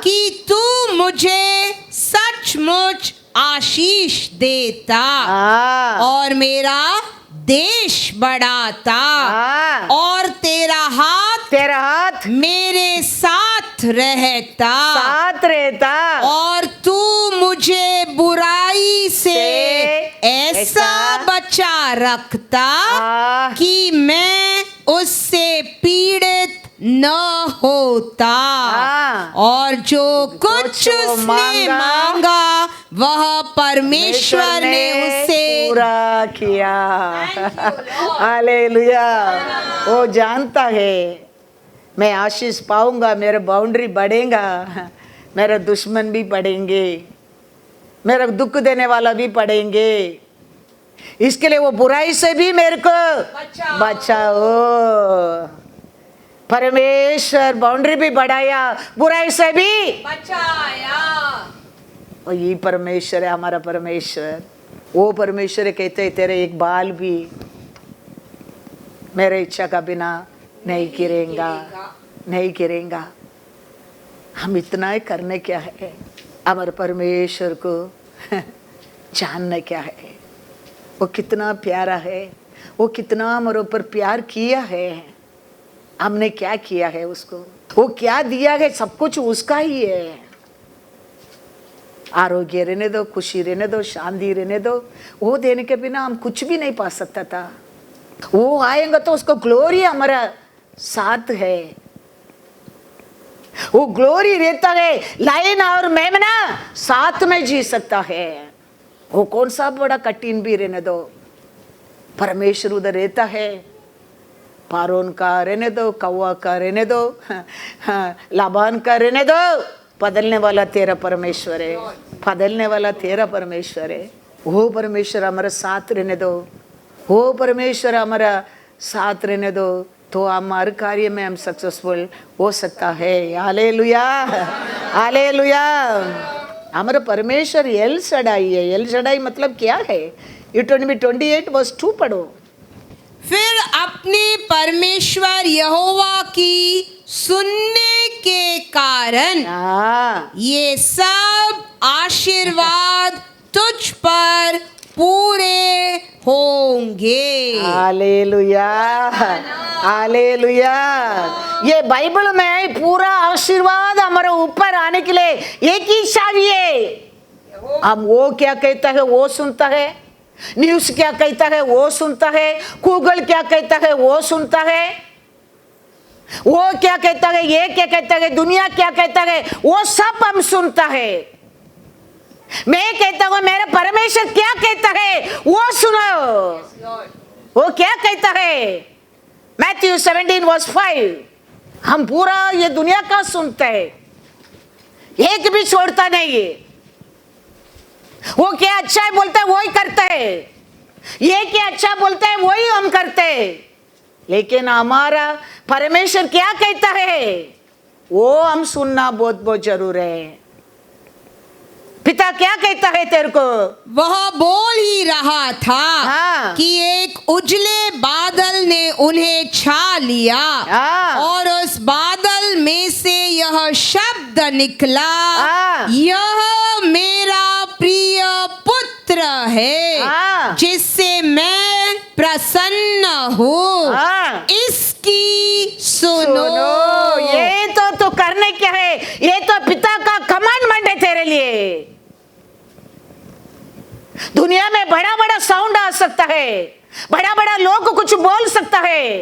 कि तू मुझे सचमुच आशीष देता और मेरा देश बढ़ाता, और तेरा हाथ मेरे साथ रहता, और तू मुझे बुराई से ऐसा बचा रखता कि मैं उससे पीड़ित न होता, और जो कुछ उसने मांगा वह परमेश्वर ने उसे पूरा किया। हालेलुया। वो जानता है मैं आशीष पाऊंगा, मेरा बाउंड्री बढ़ेगा, मेरा दुश्मन भी बढ़ेंगे, मेरा दुख देने वाला भी बढ़ेंगे। इसके लिए वो बुराई से भी मेरे को बचाओ। परमेश्वर बाउंड्री भी बढ़ाया, बुराई से भी बचाया। और ये परमेश्वर है हमारा परमेश्वर। वो परमेश्वर कहते हैं तेरे एक बाल भी मेरे इच्छा का बिना नहीं गिरेगा, नहीं गिरेगा। हम इतना ही करने क्या है हमारे परमेश्वर को जानना क्या है, वो कितना प्यारा है, वो कितना हमारे ऊपर प्यार किया है, हमने क्या किया है उसको, वो क्या दिया है, सब कुछ उसका ही है। आरोग्य रहने दो, खुशी रहने दो, शांति रहने दो, वो देने के बिना हम कुछ भी नहीं पा सकता था। वो आएगा तो उसको ग्लोरी हमारा साथ है, वो ग्लोरी रहता है। लाइन और मेमना साथ में जी सकता है, वो कौन सा बड़ा कठिन भी रहने दो, परमेश्वर उधर रहता है। पारोन का रहने दो, कौवा का रहने दो, लाबान का रहने दो, बदलने वाला तेरा परमेश्वर है, बदलने वाला तेरा परमेश्वर है। वो परमेश्वर हमारा साथ रहने दो, वो परमेश्वर हमारा साथ रहने दो, तो हम हर कार्य में हम सक्सेसफुल हो सकता है। Hallelujah, hallelujah. हमारा परमेश्वर एल शडाई है। एल शडाई मतलब क्या है? यूटोनमी 28:2 पढ़ो। फिर अपने परमेश्वर यहोवा की सुनने के कारण ये सब आशीर्वाद तुझ पर पूरे होंगे। Hallelujah, hallelujah. ये बाइबल में पूरा आशीर्वाद हमारे ऊपर आने के लिए एक ही चाबी है। हम वो क्या कहता है वो सुनता है, न्यूज क्या कहता है वो सुनता है, गूगल क्या कहता है वो सुनता है, वो क्या कहता है, ये क्या कहता है, दुनिया क्या कहता है, वो सब हम सुनता है। मैं कहता हूं मेरा परमेश्वर क्या कहता है वो सुनो। वो क्या कहता है? मैथ्यू 17:5। हम पूरा ये दुनिया का सुनते हैं, एक भी छोड़ता नहीं है। वो क्या अच्छा है बोलता है वही करता है, ये क्या अच्छा बोलता है वही हम करते हैं। लेकिन हमारा परमेश्वर क्या कहता है वो हम सुनना बहुत बहुत जरूर है। पिता क्या कहता है तेरे को? वह बोल ही रहा था कि एक उजले बादल ने उन्हें छा लिया और उस बादल में से यह शब्द निकला, यह मेरा प्रिय पुत्र है जिससे मैं प्रसन्न हूँ, इसकी सुनो। ये तो करने क्या है? ये तो पिता का कमांडमेंट है तेरे लिए। दुनिया में बड़ा बड़ा साउंड आ सकता है, बड़ा बड़ा लोग कुछ बोल सकता है,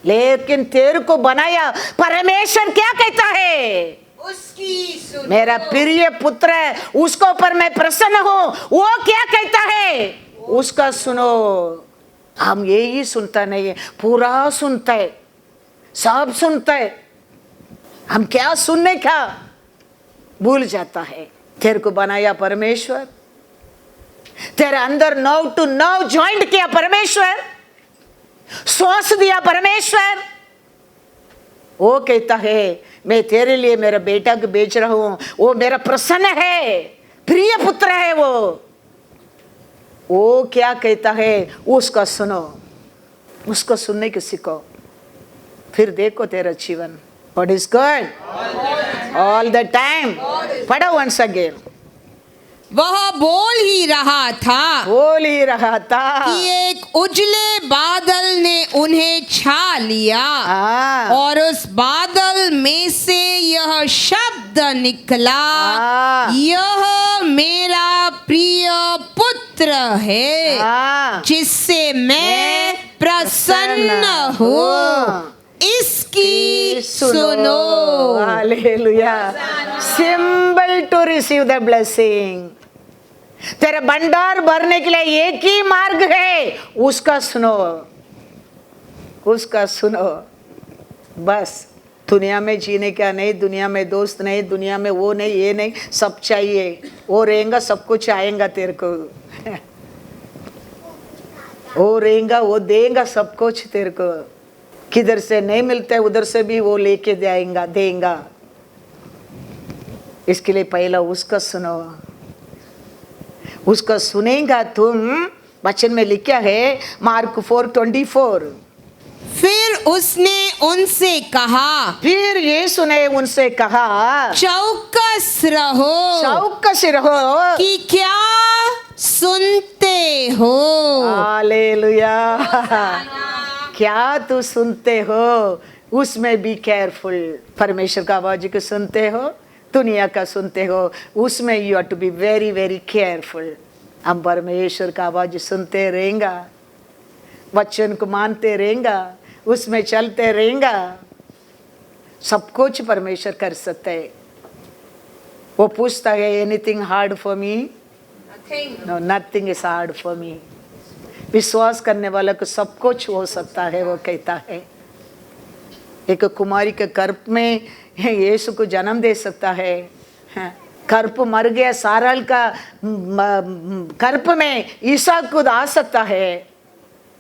लेकिन तेरे को बनाया परमेश्वर क्या कहता है? उसकी सुनो। मेरा प्रिय पुत्र है, उसको ऊपर मैं प्रसन्न हूं, वो क्या कहता है उसका सुनो। हम यही सुनता नहीं है, पूरा सुनता है, सब सुनता है। हम क्या सुनने का भूल जाता है। तेरे को बनाया परमेश्वर, तेरे अंदर नर्व टू नर्व जॉइंट किया परमेश्वर, श्वास दिया परमेश्वर। वो कहता है मैं तेरे लिए मेरा बेटा को बेच रहा हूं, वो मेरा प्रसन्न है, प्रिय पुत्र है। वो क्या कहता है उसका सुनो, उसको सुनने की सीखो, फिर देखो तेरा जीवन what is good all the time. पढ़ो वंस अगेन। वह बोल ही रहा था कि एक उजले बादल ने उन्हें छा लिया और उस बादल में से यह शब्द निकला, यह मेरा प्रिय पुत्र है जिससे मैं प्रसन्न हूँ, इसकी सुनो। Hallelujah. Symbol to receive the blessing. तेरा भंडार भरने के लिए एक ही मार्ग है, उसका सुनो, उसका सुनो। बस दुनिया में जीने का नहीं, दुनिया में दोस्त नहीं, दुनिया में वो नहीं, ये नहीं, सब चाहिए। वो रहेगा सब कुछ आएगा तेरे को। वो रहेगा, वो देगा सब कुछ तेरे को। किधर से नहीं मिलता है उधर से भी वो लेके जाएगा, देगा। इसके लिए पहला उसका सुनो, उसका सुनेगा तुम। वचन में लिखा है मार्क 4:24। फिर उसने उनसे कहा, फिर यीशु ने उनसे कहा, चौकस रहो चौकस रहो कि क्या सुनते हो। हालेलुया। क्या तू सुनते हो उसमें बी केयरफुल। परमेश्वर का आवाज को सुनते हो, दुनिया का सुनते हो, उसमें you are to be very very careful. हम परमेश्वर का आवाज सुनते रहेंगा, वचन को मानते रहेंगा, उसमें चलते रहेंगा, सब कुछ परमेश्वर कर सकते है। वो पूछता है, anything hard for me? No, nothing is hard for me. विश्वास करने वाला को सब कुछ हो सकता है, वो कहता है। एक कुमारी के गर्भ में यीशु को जन्म दे सकता है। गर्भ मर गया, साराल का गर्भ में ईसा खुद आ सकता है।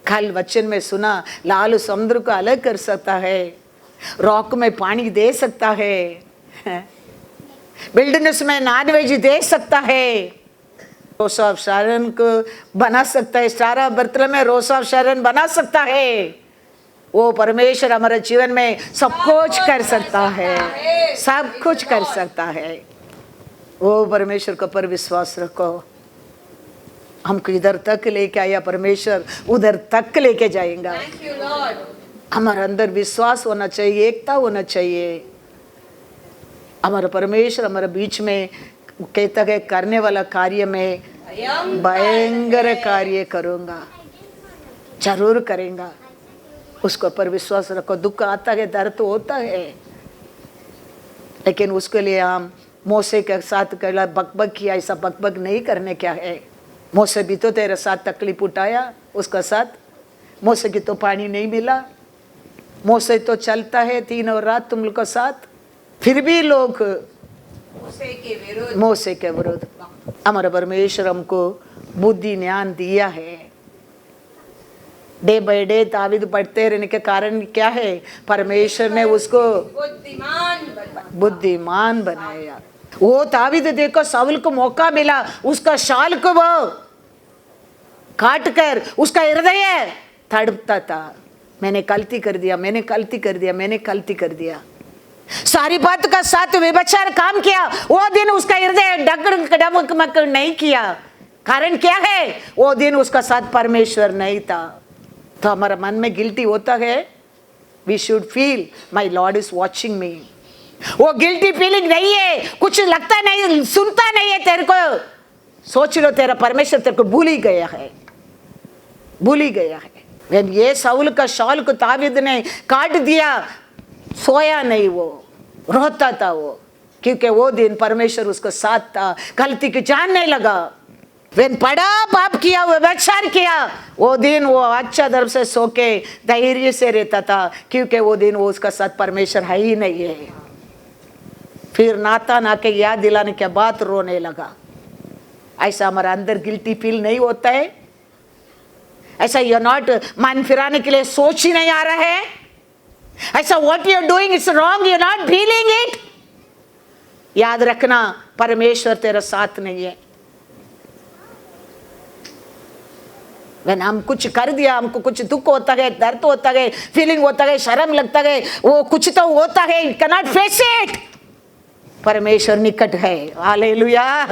कल वचन में सुना, लाल समुद्र को अलग कर सकता है, रॉक में पानी दे सकता है, विल्डरनेस में नॉनवेज दे सकता है, रोस ऑफ शारन को बना सकता है, सारा बर्तल में रोस ऑफ शारन बना सकता है। वो परमेश्वर हमारे जीवन में सब कुछ कर सकता है, सब कुछ कर सकता है। वो परमेश्वर के ऊपर विश्वास रखो। हमको इधर तक लेके आया परमेश्वर, उधर तक लेके जाएगा। हमारे अंदर विश्वास होना चाहिए, एकता होना चाहिए। हमारा परमेश्वर हमारे बीच में कहता है, करने वाला कार्य में भयंकर कार्य करूंगा, जरूर करेगा। उसके ऊपर विश्वास रखो। दुख आता है, दर्द होता है, लेकिन उसके लिए हम मोसे के साथ कहला बकबक किया, ऐसा बकबक नहीं करने क्या है। मोसे भी तो तेरे साथ तकलीफ उठाया, उसका साथ मोसे की तो पानी नहीं मिला, मोसे तो चलता है 3 और रात तुम लोग का साथ, फिर भी लोग मोसे के विरुद्ध। हमारा परमेश्वर हमको बुद्धि ज्ञान दिया है। डे बाय डे तावीद पढ़ते रहने के कारण क्या है, परमेश्वर ने उसको बुद्धिमान बनाया। वो तावीद देखो, साउल को मौका मिला, उसका शाल को वो काट कर उसका हृदय तड़पता था, मैंने गलती कर दिया, मैंने गलती कर दिया, मैंने गलती कर दिया। सारी बात का साथ व्यभिचार काम किया, वो दिन उसका हृदय डगमग नहीं किया। कारण क्या है, वो दिन उसका साथ परमेश्वर नहीं था। तो हमारा मन में गिल्टी होता है, we should feel my lord is watching me. वो गिल्टी फीलिंग नहीं है, कुछ लगता नहीं, सुनता नहीं है तेरे को। सोच लो, तेरा परमेश्वर तेरे को भूल ही गया है, भूल ही गया है। When ये साउल का शाल को तावीद ने काट दिया, सोया नहीं, वो रोता था वो, क्योंकि वो दिन परमेश्वर उसको साथ था, गलती की जान नहीं लगा। वेन पड़ा पाप किया, व्यभिचार किया, वो दिन वो अच्छा दर से सो के धैर्य से रहता था, क्योंकि वो दिन वो उसका साथ परमेश्वर है ही नहीं है। फिर नाता ना के याद दिलाने के बाद रोने लगा। ऐसा हमारा अंदर गिल्टी फील नहीं होता है, ऐसा यू नॉट मन फिराने के लिए सोच ही नहीं आ रहा है, ऐसा what you are doing is wrong, you not feeling it. याद रखना, परमेश्वर तेरा साथ नहीं है। When हम कुछ कर दिया, हमको कुछ दुख होता है, दर्द होता है, फीलिंग होता है, शर्म लगता है, वो कुछ तो होता है, कैनॉट फेस इट। परमेश्वर निकट है। हालेलुया।